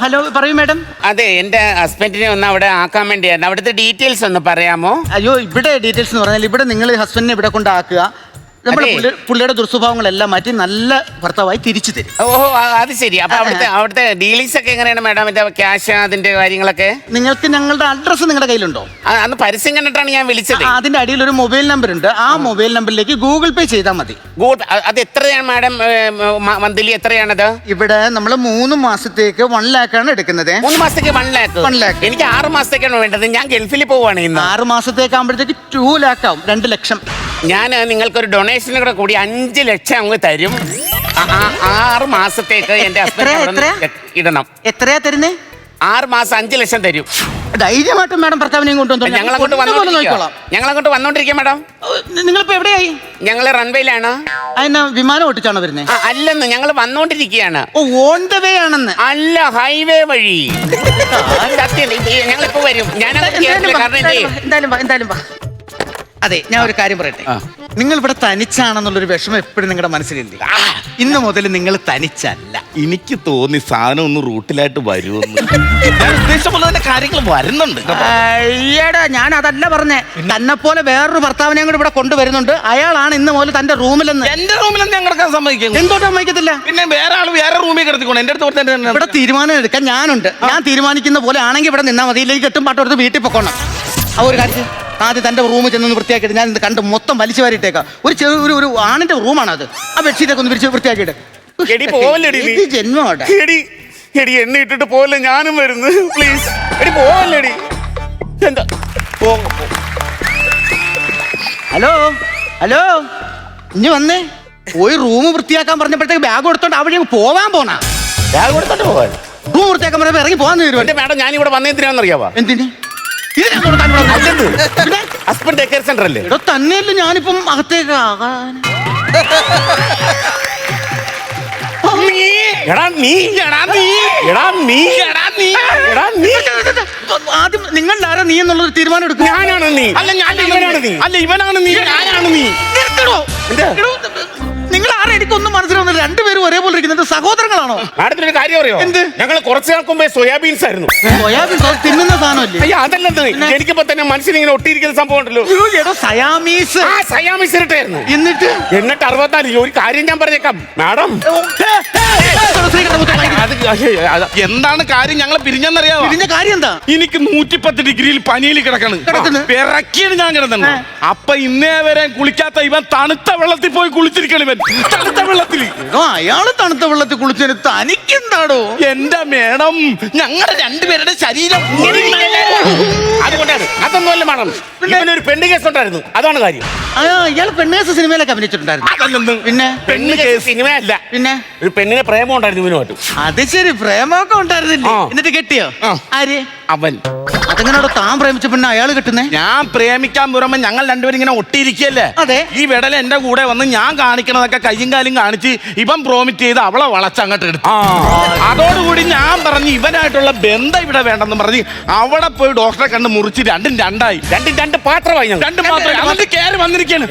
ഹലോ പറയൂ മാഡം. അതെ, എന്റെ ഹസ്ബൻഡിനെ ഒന്ന് അവിടെ ആക്കാൻ വേണ്ടിയായിരുന്നു. അവിടുത്തെ ഡീറ്റെയിൽസ് ഒന്ന് പറയാമോ? അയ്യോ, ഇവിടെ ഡീറ്റെയിൽസ് എന്ന് പറഞ്ഞാൽ ഇവിടെ നിങ്ങൾ ഹസ്ബൻഡിനെ ഇവിടെ കൊണ്ടാക്കുക. നമ്മുടെ പുള്ളിയുടെ ദുർസ്വഭാവങ്ങളെല്ലാം മാറ്റി നല്ല ഭർത്താവായി തിരിച്ചു തരും. ഓഹോ, അത് ശരി. അപ്പൊ അവിടുത്തെ ഡീലിങ്സ് ഒക്കെ എങ്ങനെയാണ് മാഡം? ക്യാഷ്, അതിന്റെ കാര്യങ്ങളൊക്കെ? നിങ്ങൾക്ക് ഞങ്ങളുടെ അഡ്രസ്സ് നിങ്ങളുടെ കയ്യിലുണ്ടോ? അന്ന് പരസ്യം കണ്ടിട്ടാണ് ഞാൻ വിളിച്ചത്. അതിന്റെ അടിയിൽ ഒരു മൊബൈൽ നമ്പർ ഉണ്ട്. ആ മൊബൈൽ നമ്പറിലേക്ക് ഗൂഗിൾ പേ ചെയ്താൽ മതി. അത് എത്രയാണ് മാഡം? മന്ത്ലി എത്രയാണത്? ഇവിടെ നമ്മൾ 3 മാസത്തേക്ക് 1 lakh ആണ് എടുക്കുന്നത്. 3 മാസത്തേക്ക് 1 lakh? 1 lakh. എനിക്ക് 6 മാസത്തേക്കാണ് വേണ്ടത്. ഞാൻ ഗൾഫിൽ പോവാണ് ഇന്ന്. 6 മാസത്തേക്ക് ആകുമ്പോഴത്തേക്ക് 2 lakh ആവും. 2 ലക്ഷം. ഞാൻ നിങ്ങൾക്കൊരു ഡൊണേഷനും കൂടെ കൂടി 5 ലക്ഷം അങ്ങ് തരും. 6 മാസത്തേക്ക് എന്റെ ഹസ്ബൻഡ് ഇടണം. എത്രയാ തരുന്നേ? 6 മാസം 5 ലക്ഷം തരും. ധൈര്യമായിട്ടും മാഡം ഭർത്താവിനെയും കൊണ്ടുവന്നു. ഞങ്ങളങ്ങോട്ട് വന്നോണ്ടിരിക്കാം മാഡം. നിങ്ങളിപ്പോ എവിടെയായി? ഞങ്ങള് റൺവേയിലാണ്. അതിനാ വിമാനം ഓട്ടിച്ചാണോ വരുന്നത്? അല്ലെന്ന്, ഞങ്ങൾ വന്നോണ്ടിരിക്കുകയാണ്. ഓൺ ദ വേ ആണെന്ന്? അല്ല, ഹൈവേ വഴി. സത്യം, ഞങ്ങളിപ്പോ വരും. എന്തായാലും വാ. അതെ, ഞാൻ ഒരു കാര്യം പറയട്ടെ. നിങ്ങൾ ഇവിടെ തനിച്ചാണെന്നുള്ളൊരു വിഷമം എപ്പോഴും നിങ്ങളുടെ മനസ്സിലില്ലേ? ഇന്ന് മുതൽ നിങ്ങൾ തനിച്ചല്ല. എനിക്ക് തോന്നി സാധനം ഒന്ന് റൂട്ടിലായിട്ട് വരുമെന്ന്. ഉദ്ദേശം പോലെ തന്നെ കാര്യങ്ങൾ വരുന്നുണ്ട്. അയ്യടാ, ഞാൻ അതല്ല പറഞ്ഞേ. തന്നെ പോലെ വേറൊരു ഭർത്താവിനെയും കൂടെ ഇവിടെ കൊണ്ടുവരുന്നുണ്ട്. അയാളാണ് ഇന്ന് മുതൽ തന്റെ റൂമിലെന്ന്. എന്റെ റൂമിലെന്ന് ഞാൻ കിടക്കാൻ സമ്മതിക്കും. എന്തോട്ട് സമ്മതിക്കത്തില്ല? പിന്നെ വേറെ ആൾ വേറെ റൂമിൽ കിടത്തിക്കോണം. എന്റെ അടുത്ത് ഇവിടെ തീരുമാനം എടുക്കാൻ ഞാനുണ്ട്. ഞാൻ തീരുമാനിക്കുന്ന പോലെ ആണെങ്കിൽ ഇവിടെ നിന്നാൽ മതി. ഇല്ലെങ്കിൽ കെട്ടും പാട്ടും എടുത്ത് വീട്ടിൽ പൊക്കോണം. ആ ഒരു കാര്യം ആദ്യം തന്റെ റൂമിൽ ചെന്നൊന്ന് വൃത്തിയാക്കിയിട്ട് ഞാൻ കണ്ട് മൊത്തം വലിച്ചു വാരിയിട്ടേക്കാം. ഒരു ആണിന്റെ റൂമാണ് അത്. ആ ബെഡ്ഷീറ്റൊക്കെ ഒന്ന് വിരിച്ച് വൃത്തിയാക്കിയിട്ട്. ജന്മോട്ടെ എണ്ണ ഇട്ടിട്ട് പോലെ ഞാനും വരുന്നു. പ്ലീസ് എടി പോവല്ലേടി. എന്താ? ഹലോ ഇനി വന്നേ. പോയി റൂം വൃത്തിയാക്കാൻ പറഞ്ഞപ്പോഴത്തേക്ക് ബാഗ് കൊടുത്തോണ്ട് അവിടെ പോവാൻ പോണാ. ബാഗ് കൊടുത്തോണ്ട് പോവാൻ? റൂം വൃത്തിയാക്കാൻ പറഞ്ഞപ്പോ ഇറങ്ങി പോകാൻ തരുമോ? മാഡം, ഞാൻ ഇവിടെ വന്നെന്തിനാന്നറിയാവോ? എന്തിന്? ഹസ്ബൻഡ് ടേക്ക് കെയർ സെന്റർ അല്ലേ? തന്നെയല്ലേ ഞാനിപ്പം അകത്തേക്ക് ആകാൻ. ആദ്യം നിങ്ങളുടെ ആരാ നീ എന്നുള്ളൊരു തീരുമാനം എടുക്കും. ഞാനാണ് നീ. അല്ല ഞാൻ അല്ല ഇവനാണ് നീ. ഞാനാണ് നീ. നിങ്ങൾ ആരാ എനിക്കൊന്നും മനസ്സിലാവുന്നില്ല. രണ്ടുപേരും ഒരേപോലെ ഇരിക്കുന്നത് സഹോദരങ്ങളാണോ? മാഡത്തിന് ഒരു കാര്യം അറിയോ? എന്ത്? ഞങ്ങൾ കുറച്ച് നാൾക്ക് മുമ്പേ സോയാബീൻസ് ആയിരുന്നു. സോയാബീൻ തിന്നുന്ന സാധനമല്ലേ? അയ്യോ അതല്ലത്. എനിക്കിപ്പോ തന്നെ മനസ്സിലിങ്ങനെ ഒട്ടിയിരിക്കുന്ന സംഭവം ഉണ്ടല്ലോ. സയാമീസ്. ആ സയാമീസ് ഇരട്ടായിരുന്നു. എന്നിട്ട് 64 ഒരു കാര്യം ഞാൻ പറഞ്ഞേക്കാം മാഡം. എന്താണ് കാര്യം? ഞങ്ങൾ പിരിഞ്ഞെന്നറിയാമോ? പിരിഞ്ഞ കാര്യം എന്താ? എനിക്ക് 110 ഡിഗ്രിയിൽ പനിയിൽ കിടക്കണം. പിറക്കിയാണ് ഞാൻ കിടന്നത്. അപ്പൊ ഇന്നേ വരെ കുളിക്കാത്ത ഇവൻ തണുത്ത വെള്ളത്തിൽ പോയി കുളിച്ചിരിക്കണം. ഇവൻ തണുത്ത വെള്ളത്തിൽ. അയാള് തണുത്ത വെള്ളത്തിൽ കുളിച്ചതിന് തനിക്കെന്താടോ? എന്റെ മേഡം, ഞങ്ങളുടെ രണ്ടുപേരുടെ ശരീരം അതുകൊണ്ടാണ്. അതൊന്നുമല്ല മാഡം, ഇവനൊരു പെണ്ണ് കേസ് ഉണ്ടായിരുന്നു, അതാണ് കാര്യം. ഇയാൾ പെണ്ണേഴ്സ് സിനിമയിലൊക്കെ അഭിനയിച്ചിട്ടുണ്ടായിരുന്നു. അതല്ലെന്ന്. പിന്നെ പെണ്ണ് കേസ് സിനിമയല്ല. പിന്നെ ഒരു പെണ്ണിനെ പ്രേമം ഉണ്ടായിരുന്നു ഇവനുമായിട്ട്. അത് ശരി, പ്രേമമൊക്കെ ഉണ്ടായിരുന്നില്ലേ? എന്നിട്ട് കെട്ടിയോ? ആര്? അവൻ. അതെങ്ങനെയാണോ താൻ പ്രേമിച്ച പെണ്ണ അയാൾ കിട്ടുന്നേ? ഞാൻ പ്രേമിക്കാൻ പുറമെ ഞങ്ങൾ രണ്ടുപേരും ഇങ്ങനെ ഒട്ടിയിരിക്കല്ലേ. അതെ. ഈ വിടല എന്റെ കൂടെ വന്ന് ഞാൻ കാണിക്കണതൊക്കെ കയ്യും കാലും കാണിച്ച് ഇവൻ പ്രോമിറ്റ് ചെയ്ത് അവളെ വളച്ചങ്ങോട്ട് എടുത്തു. അതോടുകൂടി ഞാൻ പറഞ്ഞു ഇവനായിട്ടുള്ള ബന്ധം ഇവിടെ വേണ്ടെന്ന് പറഞ്ഞ് അവിടെ പോയി ഡോക്ടറെ കണ്ട് മുറിച്ച് രണ്ടും രണ്ടായി. രണ്ട് പാത്രമായി. രണ്ടും മാത്രം അവന്റെ കയറി വന്നിരിക്കാണ്.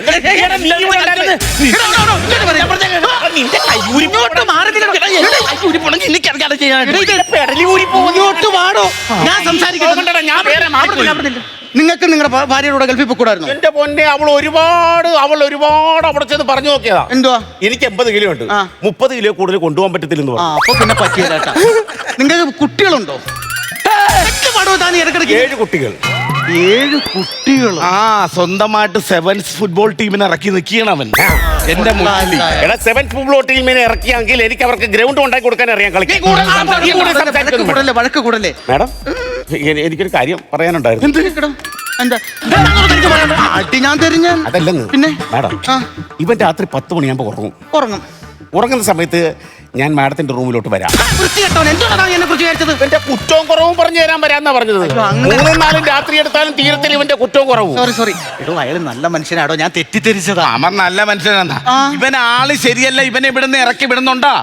ഞാൻ സംസാരിക്കുന്നത് നിങ്ങൾക്ക് നിങ്ങളുടെ ഭാര്യയോട് ഗൾഫിൽ പോയിക്കൂടായിരുന്നു? എന്റെ പൊന്നെ, അവൾ ഒരുപാട് അവിടെ ചെന്ന് പറഞ്ഞു നോക്കിയതാ. എന്തുവാ? എനിക്ക് 80 കിലോ ഉണ്ട്, 30 കിലോ കൂടുതൽ കൊണ്ടുപോകാൻ പറ്റത്തില്ലെന്ന് പറഞ്ഞു. അപ്പൊ പിന്നെ പറ്റിയതാ. നിങ്ങൾക്ക് കുട്ടികളുണ്ടോ? 7 കുട്ടികൾ. 7 കുട്ടികൾ. സ്വന്തമായിട്ട് 7th ഫുട്ബോൾ ടീമിനെ ഇറക്കി നിൽക്കുകയാണ് അവൻ എന്റെ മുന്നിൽ. എടാ 7th ഫുട്ബോൾ ടീമിനെ ഇറക്കിയെങ്കിൽ എനിക്ക് അവർക്ക് ഗ്രൗണ്ട് ഉണ്ടാക്കി കൊടുക്കാൻ അറിയാം. കളിക്കാൻ വഴക്ക് കൂടല്ലേ മാഡം? എനിക്കൊരു കാര്യം പറയാനുണ്ടായിരുന്നു. അടി ഞാൻ തെരിഞ്ഞ അതല്ലെന്ന്. പിന്നെ മാഡം, ഇവൻ രാത്രി 10 മണിയാകുമ്പോ ഉറങ്ങും. ഉറങ്ങുന്ന സമയത്ത് ഞാൻ മാഡത്തിന്റെ റൂമിലോട്ട് വരാം. ഇവന്റെ കുറ്റവും കുറവും പറഞ്ഞു തരാൻ വരാന്നാ പറഞ്ഞത്. 3-4 രാത്രി എടുത്താലും തീരത്തിൽ ഇവന്റെ കുറ്റവും കുറവും. സോറി. അയാൾ നല്ല മനുഷ്യനാടോ, ഞാൻ തെറ്റിദ്ധരിച്ചതാ. അവൻ നല്ല മനുഷ്യനാ. ഇവൻ ആള് ശരിയല്ല. ഇവനെ ഇവിടുന്ന് ഇറക്കി വിടുന്നുണ്ടാ?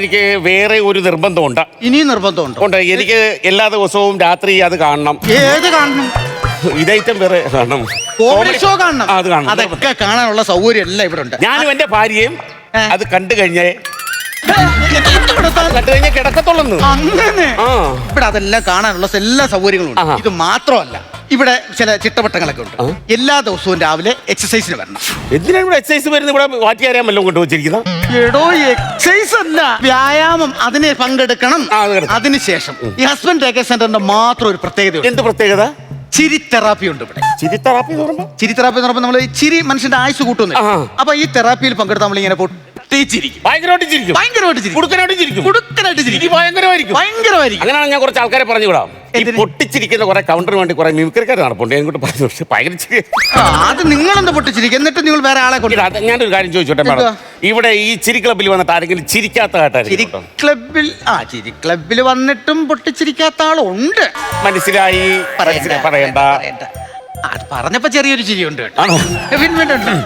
എനിക്ക് വേറെ ഒരു നിർബന്ധമുണ്ട്. ഇനിയും നിർബന്ധമുണ്ട്. എനിക്ക് എല്ലാ ദിവസവും രാത്രി അത് കാണണം. ഏത് കാണണം? ഇതൈറ്റം വേറെ കാണണം. കോമഡി ഷോ കാണണം. അത് കാണണം. അതൊക്കെ കാണാനുള്ള സൗകര്യം എല്ലാം ഇവിടെ ഉണ്ട്. ഞാനും എന്റെ ഭാര്യയും അത് കണ്ടു കഴിഞ്ഞേ കിടക്കത്തുള്ളൂ. അങ്ങനെ ഇവിടെ അതെല്ലാം കാണാനുള്ള എല്ലാ സൗകര്യങ്ങളും ഉണ്ട്. ഇത് മാത്രമല്ല, ഇവിടെ ചില ചിട്ടവട്ടങ്ങളൊക്കെ ഉണ്ട്. എല്ലാ ദിവസവും രാവിലെ എക്സസൈസിന് വരണം. എന്തിനാണ് ഇവിടെ എക്സസൈസ് വരുന്നത്? ഇവിടെ വാറ്റിയാരാൻ വല്ലതും കൊണ്ടുവച്ചിരിക്കുന്നത്? എടോ, എക്സസൈസ് അല്ല, വ്യായാമം. അതിന് പങ്കെടുക്കണം. അതിനുശേഷം ഈ ഹസ്ബൻഡ് ടേക്ക് കെയർ സെന്ററിന്റെ മാത്രം ഒരു പ്രത്യേകത. എന്ത് പ്രത്യേകത? ചിരി തെറാപ്പി ഉണ്ട് ഇവിടെ. ചിരി തെറാപ്പി എന്ന് പറയുമ്പോൾ നമ്മൾ ഈ ചിരി മനുഷ്യന്റെ ആയുസ് കൂട്ടുന്നു. അപ്പൊ ഈ തെറാപ്പിയിൽ പങ്കെടുത്ത് നമ്മൾ ഇങ്ങനെ ഭയങ്കരമായിട്ട് അങ്ങനെയാണ് ഞാൻ കുറച്ച് ആൾക്കാരെ പറഞ്ഞു വിടാം. പൊട്ടിച്ചിരിക്കുന്ന കുറെ കൗണ്ടറിന് വേണ്ടി കുറെ മിമിക്രിക്കാർ നടപ്പുണ്ട്. എനിക്കോട്ട് പറഞ്ഞു. ഭയങ്കര അത് നിങ്ങളെന്താ പൊട്ടിച്ചിരിക്കും? എന്നിട്ട് നിങ്ങൾ വേറെ ആളെ കൊണ്ട്. ഞാനൊരു കാര്യം ചോദിച്ചോട്ടെ മാഡം, ഇവിടെ ഈ ചിരി ക്ലബ്ബിൽ വന്നിട്ട് ആരെങ്കിലും ചിരിക്കാത്ത ചിരി ക്ലബ്ബിൽ വന്നിട്ടും പൊട്ടിച്ചിരിക്കാത്ത ആളുണ്ട്. മനസ്സിലായി. പറയണ്ട. അത് പറഞ്ഞപ്പോ ചെറിയൊരു ചിരിയുണ്ട്.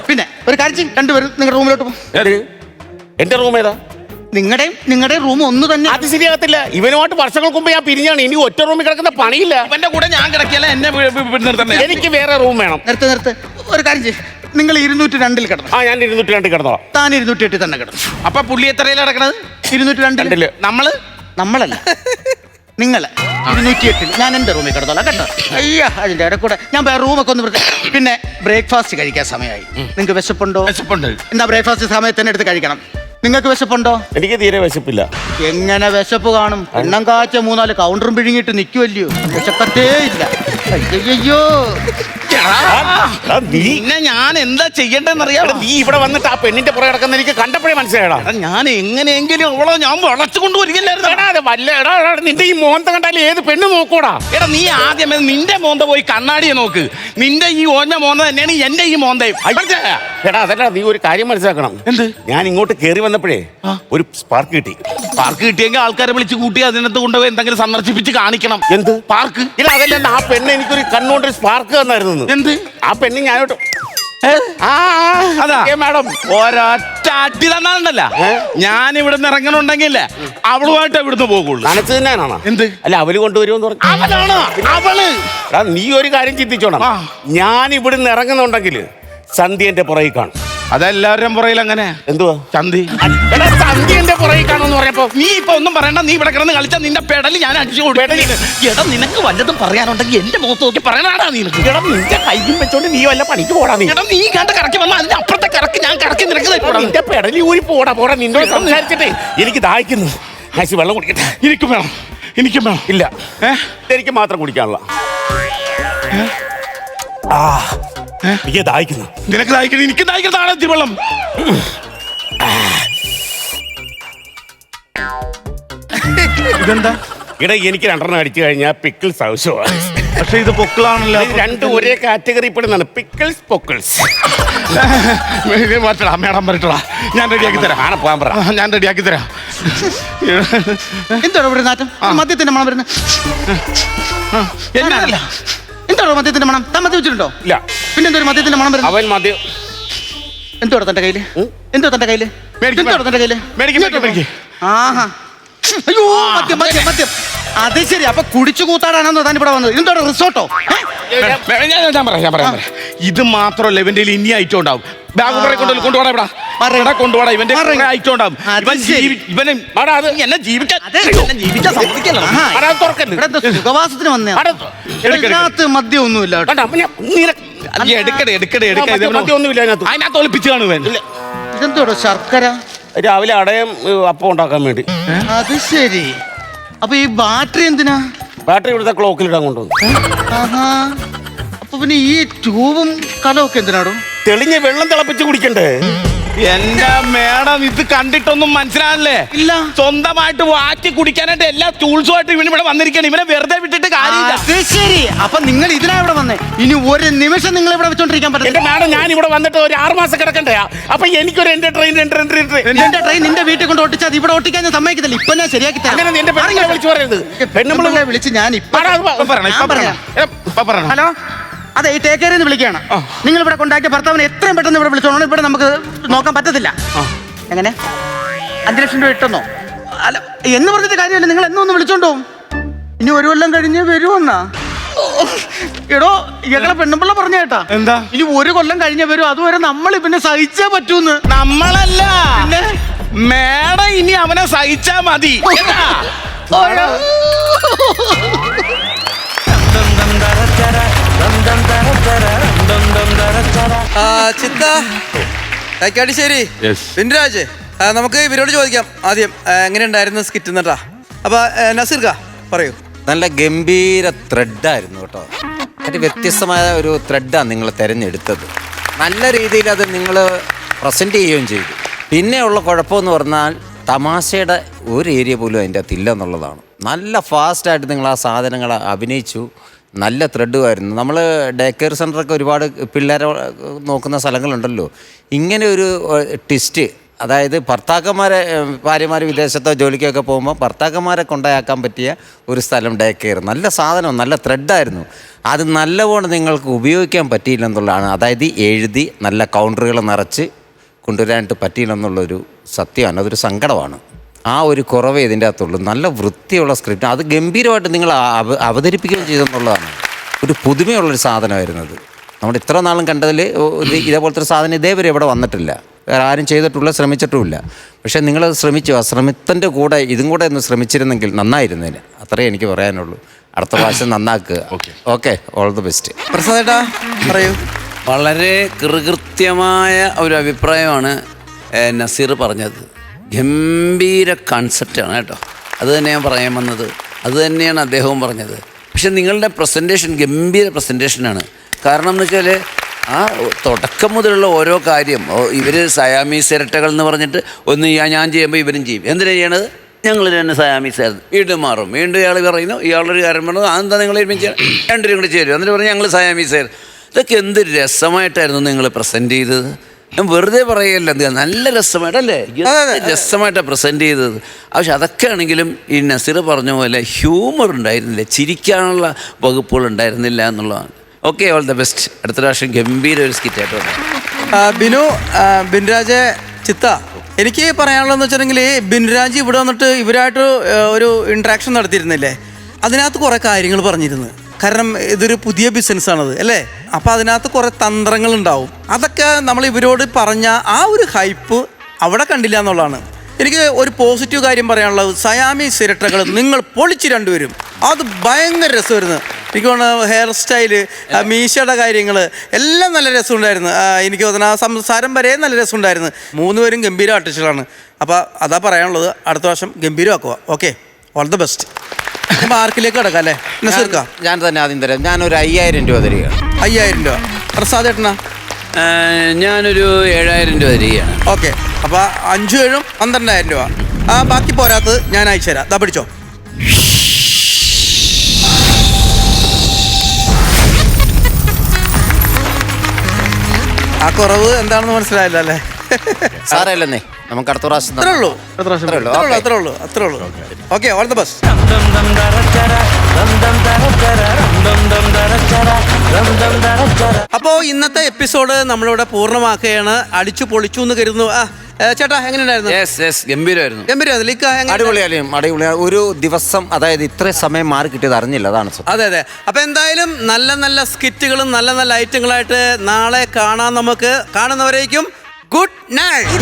പിന്നെ ഒരു കാര്യം, രണ്ടുപേരും നിങ്ങളുടെ റൂമിലോട്ട് പോകും. എന്റെ റൂം ഏതാ? നിങ്ങളുടെ റൂം ഒന്ന് തന്നെ. അത് ശരിയാകത്തില്ല. ഇവനുമായിട്ട് വർഷങ്ങൾക്ക് മുമ്പ് ഞാൻ പിരിഞ്ഞാണ്. ഇനി ഒറ്റ റൂമിൽ കിടക്കുന്ന പണിയില്ല. ഇവന്റെ കൂടെ ഞാൻ കിടക്കിയല്ല. എനിക്ക് വേറെ റൂം വേണം. നിർത്ത്. ഒരു കാര്യം ചെയ്യും, നിങ്ങൾ 202 കിടന്നു. ഞാൻ 202 കിടന്നോളാം. താൻ 208 തന്നെ കിടന്നു. അപ്പൊ പുള്ളി എത്രയിലാണ് കിടക്കണത്? 202. നമ്മളല്ല, നിങ്ങൾ 208. ഞാൻ എന്റെ റൂമിൽ കിടന്നോളാം കേട്ടോ. അയ്യാ, അതിന്റെ ഇടയിൽ കൂടെ ഞാൻ റൂമൊക്കെ ഒന്ന്. പിന്നെ ബ്രേക്ക്ഫാസ്റ്റ് കഴിക്കാൻ സമയമായി. നിങ്ങൾക്ക് വിശപ്പുണ്ടോ? വിശപ്പുണ്ട്. എന്നാ ബ്രേക്ക്ഫാസ്റ്റ് സമയത്ത് തന്നെ എടുത്ത് കഴിക്കണം. നിങ്ങൾക്ക് വിശപ്പുണ്ടോ? എനിക്ക് തീരെ വിശപ്പില്ല. എങ്ങനെ വിശപ്പ് കാണും? എണ്ണം കാച്ച 3-4 കൗണ്ടറും പിഴുങ്ങിട്ട് നിൽക്കുമല്ലയോ? വിശപ്പത്തേ ഇല്ല. അയ്യോ, പിന്നെ ഞാൻ എന്താ ചെയ്യണ്ടെന്നറിയാം. നീ ഇവിടെ വന്നിട്ട് ആ പെണ്ണിന്റെ പുറകെ കിടക്കുന്ന എനിക്ക് കണ്ടപ്പോഴേ മനസ്സിലായടാ. ഞാൻ എങ്ങനെയെങ്കിലും അവളെ ഞാൻ വളച്ചു കൊണ്ടുവരികയല്ലായിരുന്നു. നിന്റെ ഈ മോന്ത കണ്ടാലും ഏത് പെണ്ണ് നോക്കൂടാ? എടാ, നീ ആദ്യമേ നിന്റെ മോന്ത പോയി കണ്ണാടിയെ നോക്ക്. നിന്റെ ഈ ഓഞ്ഞ മോന്ത തന്നെയാണ് എന്റെ ഈ മോന്തയും. എടാ അതല്ല, നീ ഒരു കാര്യം മനസ്സിലാക്കണം. എന്ത്? ഞാൻ ഇങ്ങോട്ട് കയറി വന്നപ്പോഴേ ഒരു സ്പാർക്ക് കിട്ടി. പാർക്ക് കിട്ടിയെങ്കിൽ ആൾക്കാരെ വിളിച്ച് കൂട്ടി അതിനകത്ത് കൊണ്ടുപോയി എന്തെങ്കിലും സന്ദർശിപ്പിച്ച് കാണിക്കണം. എന്ത് പാർക്ക്? ഇല്ല അതല്ല, ആ പെണ്ണ് എനിക്കൊരു കണ്ണുകൊണ്ട് സ്പാർക്ക് തന്നായിരുന്നു. എന്ത്? ആ പെണ്ണ് ഞാനോട്ട് അതാ മാഡം ഒരൊറ്റ അടി തന്നാലുണ്ടല്ല ഞാൻ ഇവിടുന്ന് ഇറങ്ങണുണ്ടെങ്കിൽ അവളുമായിട്ട് ഇവിടുന്ന് പോകുള്ളൂ. നനച്ച് തന്നെയാണോ? എന്ത്? അല്ല അവല് കൊണ്ടുവരുമെന്ന് പറഞ്ഞു. അവളാണ് അവള്. എടാ, നീ ഒരു കാര്യം ചിന്തിച്ചോണം. ആ. ഞാൻ ഇവിടുന്ന് ഇറങ്ങുന്നുണ്ടെങ്കിൽ സന്ധ്യന്റെ പുറകിൽ കാണും. അതെല്ലാവരും പുറയിൽ അങ്ങനെ. എന്തുവാ ചന്തി? എടാ, സന്ധ്യന്റെ പുറകിൽ കാണുമെന്ന് പറഞ്ഞപ്പോ നീ ഇപ്പൊ ഒന്നും പറയണ്ട. നീ ഇവിടെ കിടന്ന് കളിച്ചാ നിന്റെ പെടല് ഞാൻ അടിച്ചു കൊടുക്കും. എടാ, നിനക്ക് വല്ലതും പറയാനുണ്ടെങ്കിൽ എന്റെ മുഖത്ത് നോക്കി പറയണാടാ നീ. എടാ, നിന്റെ കയ്യും വെച്ചോണ്ട് നീ വല്ല പണിക്ക് പോടാ. നീ എടാ, നീ കണ്ട് കറക്കി വന്നാൽ അതിന്റെ അപ്പുറത്തെ കറക്കി ഞാൻ കറക്കി നിനക്ക് നിന്റെ പെടലി ഊരി പോടാ. നിന്നോട് സംസാരിച്ചിട്ടേ എനിക്ക് ദാഹിക്കുന്നു. ആശി വെള്ളം കുടിക്കട്ടെ. എനിക്കും വേണം. എനിക്കും വേണം. ഇല്ല, എനിക്ക് മാത്രം കുടിക്കാനുള്ള. എനിക്ക് ദാഹിക്കുന്നു. നിനക്ക് ദാഹിക്കണം. എനിക്ക് ദാഹിക്കുന്നതാണ് വെള്ളം. ഇതെന്താ? ഇട എനിക്ക് 2 അടിച്ചു കഴിഞ്ഞാൽ പിക്കിൾസ് ആവശ്യമാണ്. പക്ഷെ ഇത് പൊക്കിളാണല്ലോ. രണ്ടും ഒരേ കാറ്റഗറി പെടുന്നതാണ്. പിക്കിൾസ് പൊക്കിൾസ്. മാറ്റടാ, മേഡം വരട്ടടാ. ഞാൻ റെഡിയാക്കി തരാം. ആണെ പോകാൻ പറ. ഞാൻ റെഡിയാക്കി തരാം. എന്തോടോ ഇവിടെ നാറ്റം? മദ്യത്തിന്റെ മണം വരുന്നത് എന്നല്ല. എന്തോടോ മദ്യത്തിന്റെ മണം? താൻ മദ്യം വെച്ചിട്ടുണ്ടോ? ഇല്ല. പിന്നെന്തോ മദ്യത്തിന്റെ മണം വരുന്നത്? അവൻ മദ്യം. എന്തോടോ തന്റെ കയ്യില്? എന്തോ തന്റെ കയ്യില്? എന്തോടോ തന്റെ കയ്യില്? ആഹാ. അയ്യോ, മദ്യം മദ്യം മദ്യം. അത് ശരി. അപ്പൊ കുടിച്ചു കൂത്താടാണെന്നോ താൻ ഇവിടെ വന്നത്? എന്തോടോ റിസോർട്ടോ? ഞാൻ പറയാം. ഇത് മാത്രമല്ല, ഇവന്റെ ഇനി ഐറ്റം ഉണ്ടാവും. ബാഗ് കൊണ്ടുപോടാ. ഇവിടെ കൊണ്ടുപോടാ. ഇവന്റെ ഐറ്റം ഉണ്ടാവും. ഇവനെ എന്നെ ജീവിക്കാൻ സമ്മതിക്കല്ലോ. സുഖവാസത്തിന് വന്നേ. ഇതിനകത്ത് മദ്യം ഒന്നുമില്ല. അതിനകത്ത് ഒളിപ്പിച്ച് കാണുവൻ. ഇതെന്തോടോ ശർക്കര? രാവിലെ അടയും അപ്പം ഉണ്ടാക്കാൻ വേണ്ടി. അത് ശരി. അപ്പൊ ഈ ബാറ്ററി എന്തിനാ? ബാറ്ററി ഇവിടുത്തെ ക്ലോക്കിലിടാൻ കൊണ്ടുവന്നു. ആഹാ. അപ്പൊ പിന്നെ ഈ ട്യൂബും കലമൊക്കെ എന്തിനാടോ? തെളിഞ്ഞ വെള്ളം തിളപ്പിച്ച് കുടിക്കണ്ടേ? എന്റെ മേഡം, ഇത് കണ്ടിട്ടൊന്നും മനസ്സിലാണല്ലേ? ഇല്ല. സ്വന്തമായിട്ട് വാറ്റി കുടിക്കാനായിട്ട് എല്ലാ ടൂൾസുമായിട്ട് ഇവന് ഇവിടെ വന്നിരിക്കണം. ഇവനെ വെറുതെ വിട്ടിട്ട് കാര്യമില്ല. അത് ശരി. അപ്പൊ നിങ്ങൾ ഇതിനാ ഇവിടെ വന്നേ? ഇനി ഒരു നിമിഷം നിങ്ങൾ ഇവിടെ വെച്ചോണ്ടിരിക്കാൻ പറ്റില്ല. എന്റെ മാഡം, ഞാൻ ഇവിടെ വന്നിട്ട് ഒരു 6 മാസം കിടക്കണ്ടേ? അപ്പൊ എനിക്കൊരു എന്റെ ട്രെയിൻ എന്റെ ട്രെയിൻ നിന്റെ വീട്ടിൽ കൊണ്ട് ഒട്ടിച്ചാൽ ഇവിടെ ഒട്ടിക്കാൻ ഞാൻ സമ്മതിക്കത്തില്ല. ഇപ്പൊ ഞാൻ ശരിയാക്കി തരാം. അങ്ങനെ എന്റെ പെണ്ണുങ്ങളെ വിളിച്ചു പറയരുത്. പെണ്ണുങ്ങളെ വിളിച്ച് ഞാൻ ഹലോ, അതെ, ഈ ടേക്കേറിന്ന് വിളിക്കുകയാണ്. നിങ്ങൾ ഇവിടെ കൊണ്ടാക്കിയ ഭർത്താവിനെ എത്രയും പെട്ടെന്ന് ഇവിടെ വിളിച്ചോളൂ. ഇവിടെ നമുക്ക് നോക്കാൻ പറ്റത്തില്ല. എങ്ങനെ 5 ലക്ഷം രൂപ ഇട്ടെന്നോ? അല്ല, എന്ന് പറഞ്ഞിട്ട് കാര്യമല്ല. നിങ്ങൾ എന്നൊന്ന് വിളിച്ചോണ്ടോ? ഇനി 1 കൊല്ലം കഴിഞ്ഞ് വരുമെന്നാ? എടോ, ഞങ്ങളെ പെണ്ണുമ്പിള്ള പറഞ്ഞ കേട്ടാ. എന്താ? ഇനി 1 കൊല്ലം കഴിഞ്ഞ വരും. അതുവരെ നമ്മൾ പിന്നെ സഹിച്ചേ പറ്റൂന്ന്. നമ്മളല്ല, മേഡം ഇനി അവനെ സഹിച്ചാ മതി. ചിത്ത ശരി. പിൻരാജ്, നമുക്ക് ഇവരോട് ചോദിക്കാം ആദ്യം എങ്ങനെയുണ്ടായിരുന്നു സ്കിറ്റ് എന്നിട്ടാ. അപ്പൊ നസീർ കാ പറയൂ. നല്ല ഗംഭീര ത്രെഡായിരുന്നു കേട്ടോ. ഒരു വ്യത്യസ്തമായ ഒരു ത്രെഡാണ് നിങ്ങൾ തിരഞ്ഞെടുത്തത്. നല്ല രീതിയിൽ അത് നിങ്ങൾ പ്രസൻറ്റ് ചെയ്യുകയും ചെയ്തു. പിന്നെയുള്ള കുഴപ്പമെന്ന് പറഞ്ഞാൽ തമാശയുടെ ഒരു ഏരിയ പോലും അതിൻ്റെ അകത്ത് ഇല്ല എന്നുള്ളതാണ്. നല്ല ഫാസ്റ്റായിട്ട് നിങ്ങൾ ആ സാധനങ്ങൾ അഭിനയിച്ചു. നല്ല ത്രെഡുമായിരുന്നു. നമ്മൾ ഡേ കെയർ സെൻ്ററൊക്കെ ഒരുപാട് പിള്ളേരെ നോക്കുന്ന സ്ഥലങ്ങളുണ്ടല്ലോ. ഇങ്ങനെ ഒരു ട്വിസ്റ്റ്, അതായത് ഭാര്യമാർ വിദേശത്തോ ജോലിക്കൊക്കെ പോകുമ്പോൾ ഭർത്താക്കന്മാരെ കൊണ്ടാക്കാൻ പറ്റിയ ഒരു സ്ഥലം ഡേ കെയർ. നല്ല സാധനം, നല്ല ത്രെഡായിരുന്നു. അത് നല്ലപോലെ നിങ്ങൾക്ക് ഉപയോഗിക്കാൻ പറ്റിയില്ലെന്നുള്ളതാണ്. അതായത് എഴുതി നല്ല കൗണ്ടറുകൾ നിറച്ച് കൊണ്ടുവരാനായിട്ട് പറ്റിയില്ലെന്നുള്ളൊരു സത്യമാണ്. അതൊരു സങ്കടമാണ്. ആ ഒരു കുറവേ ഇതിൻ്റെ അകത്തുള്ളൂ. നല്ല വൃത്തിയുള്ള സ്ക്രിപ്റ്റ്, അത് ഗംഭീരമായിട്ട് നിങ്ങൾ അവതരിപ്പിക്കുകയും ചെയ്തെന്നുള്ളതാണ്. ഒരു പുതുമയുള്ളൊരു സാധനമായിരുന്നത്. നമ്മൾ ഇത്ര നാളും കണ്ടതിൽ ഇതേപോലത്തെ ഒരു സാധനം ഇതേവരെ ഇവിടെ വന്നിട്ടില്ല. വേറെ ആരും ചെയ്തിട്ടുള്ള, ശ്രമിച്ചിട്ടുമില്ല. പക്ഷേ നിങ്ങൾ ശ്രമിച്ചു. ആ ശ്രമത്തിൻ്റെ കൂടെ ഇതും കൂടെ ഒന്ന് ശ്രമിച്ചിരുന്നെങ്കിൽ നന്നായിരുന്നതിന്. അത്രേ എനിക്ക് പറയാനുള്ളൂ. അടുത്ത പ്രാവശ്യം നന്നാക്കുക. Okay, all the best. പ്രസാദേട്ടാ പറയൂ. വളരെ കൃത്യമായ ഒരു അഭിപ്രായമാണ് നസീർ പറഞ്ഞത്. ഗംഭീര കൺസെപ്റ്റാണ് കേട്ടോ. അത് തന്നെ ഞാൻ പറയാൻ വന്നത്. അത് തന്നെയാണ് അദ്ദേഹവും പറഞ്ഞത്. പക്ഷെ നിങ്ങളുടെ പ്രസൻറ്റേഷൻ ഗംഭീര പ്രസൻറ്റേഷനാണ്. കാരണം എന്ന് വെച്ചാൽ ആ തുടക്കം മുതലുള്ള ഓരോ കാര്യം, ഇവർ സയാമീസ് ഇരട്ടകൾ എന്ന് പറഞ്ഞിട്ട് ഒന്ന് ഞാൻ ചെയ്യുമ്പോൾ ഇവരും ചെയ്യും. എന്തിനാണ് ചെയ്യണത്? ഞങ്ങൾ തന്നെ സയാമീസ് ആയിരുന്നു. വീണ്ടും മാറും. വീണ്ടും ഇയാൾ പറയുന്നു, ഇയാളൊരു കാര്യം പറഞ്ഞു, അതെന്താ നിങ്ങൾ ഒരുമിച്ച് രണ്ടുപേരും കൂടി ചേരും. എന്നിട്ട് പറഞ്ഞു ഞങ്ങൾ സയാമീസ് ആയിരുന്നു. ഇതൊക്കെ എന്ത് രസമായിട്ടായിരുന്നു നിങ്ങൾ പ്രസൻറ്റ് ചെയ്തത്. ഞാൻ വെറുതെ പറയല്ല, നല്ല രസമായിട്ടല്ലേ, രസമായിട്ടാണ് പ്രസൻറ്റ് ചെയ്തത്. പക്ഷെ അതൊക്കെ ആണെങ്കിലും ഈ നസീർ പറഞ്ഞ പോലെ ഹ്യൂമർ ഉണ്ടായിരുന്നില്ല, ചിരിക്കാനുള്ള വകുപ്പുകൾ ഉണ്ടായിരുന്നില്ല എന്നുള്ളതാണ്. Okay, all the best. അടുത്ത പ്രാവശ്യം ഗംഭീര ഒരു സ്കിറ്റായിട്ട് വന്നു. ബിനു, ബിൻരാജ്, ചിത്ത, എനിക്ക് പറയാനുള്ളതെന്ന് വെച്ചിട്ടുണ്ടെങ്കിൽ ബിൻരാജ് ഇവിടെ വന്നിട്ട് ഇവരായിട്ട് ഒരു ഇൻട്രാക്ഷൻ നടത്തിയിരുന്നില്ലേ, അതിനകത്ത് കുറേ കാര്യങ്ങൾ പറഞ്ഞിരുന്നു. കാരണം ഇതൊരു പുതിയ ബിസിനസ്സാണത് അല്ലേ, അപ്പോൾ അതിനകത്ത് കുറേ തന്ത്രങ്ങളുണ്ടാവും. അതൊക്കെ നമ്മൾ ഇവരോട് പറഞ്ഞ ആ ഒരു ഹൈപ്പ് അവിടെ കണ്ടില്ല എന്നുള്ളതാണ്. എനിക്ക് ഒരു പോസിറ്റീവ് കാര്യം പറയാനുള്ളത്, സയാമി സിരട്ടകൾ നിങ്ങൾ പൊളിച്ച് രണ്ടുപേരും, അത് ഭയങ്കര രസമായിരുന്നു. എനിക്ക് തോന്നുന്നു ഹെയർ സ്റ്റൈല്, മീശയുടെ കാര്യങ്ങൾ എല്ലാം നല്ല രസമുണ്ടായിരുന്നു. എനിക്ക് തോന്നുന്നു ആ സംസാരം വരെ നല്ല രസമുണ്ടായിരുന്നു. 3 പേരും ഗംഭീര ആർട്ടിസ്റ്റുകളാണ്. അപ്പോൾ അതാ പറയാനുള്ളത്, അടുത്ത വർഷം ഗംഭീരമാക്കുക. Okay, all the best. മാർക്കിലേക്ക് കിടക്കാം അല്ലേ നസീർക്ക? ഞാൻ തന്നെ ആദ്യം തരാം. ഞാനൊരു 5000 രൂപ തരിക. 5000 രൂപ. പ്രസാദ് ഏട്ടനാ? ഞാനൊരു 7000 രൂപ തരികയാണ്. ഓക്കെ, അപ്പോൾ 5 7 12,000 രൂപ. ബാക്കി പോരാത്തത് ഞാൻ അയച്ചു തരാം. ദാ പിടിച്ചോ. ആ കുറവ് എന്താണെന്ന് മനസ്സിലായില്ല അല്ലേ? സാറല്ലേ, നമുക്ക് അടുത്ത പ്രാവശ്യം അത്രേ ഉള്ളൂ. Okay, all the best. അപ്പോൾ ഇന്നത്തെ എപ്പിസോഡ് നമ്മളിവിടെ പൂർണ്ണമാക്കുകയാണ്. അടിച്ചു പൊളിച്ചു എന്ന് കരുതുന്നു. ചേട്ടാ എങ്ങനെയുണ്ടായിരുന്നു? ഗംഭീരമായിരുന്നു. അടിപൊളിയാണ്. ഒരു ദിവസം, അതായത് ഇത്രയും സമയം മാറി കിട്ടിയത് അറിഞ്ഞില്ല, അതാണ്. അതെ അതെ. അപ്പൊ എന്തായാലും നല്ല നല്ല സ്കിറ്റുകളും നല്ല നല്ല ഐറ്റങ്ങളായിട്ട് നാളെ കാണാം. നമുക്ക് കാണുന്നവരേക്കും ഗുഡ് നൈറ്റ്.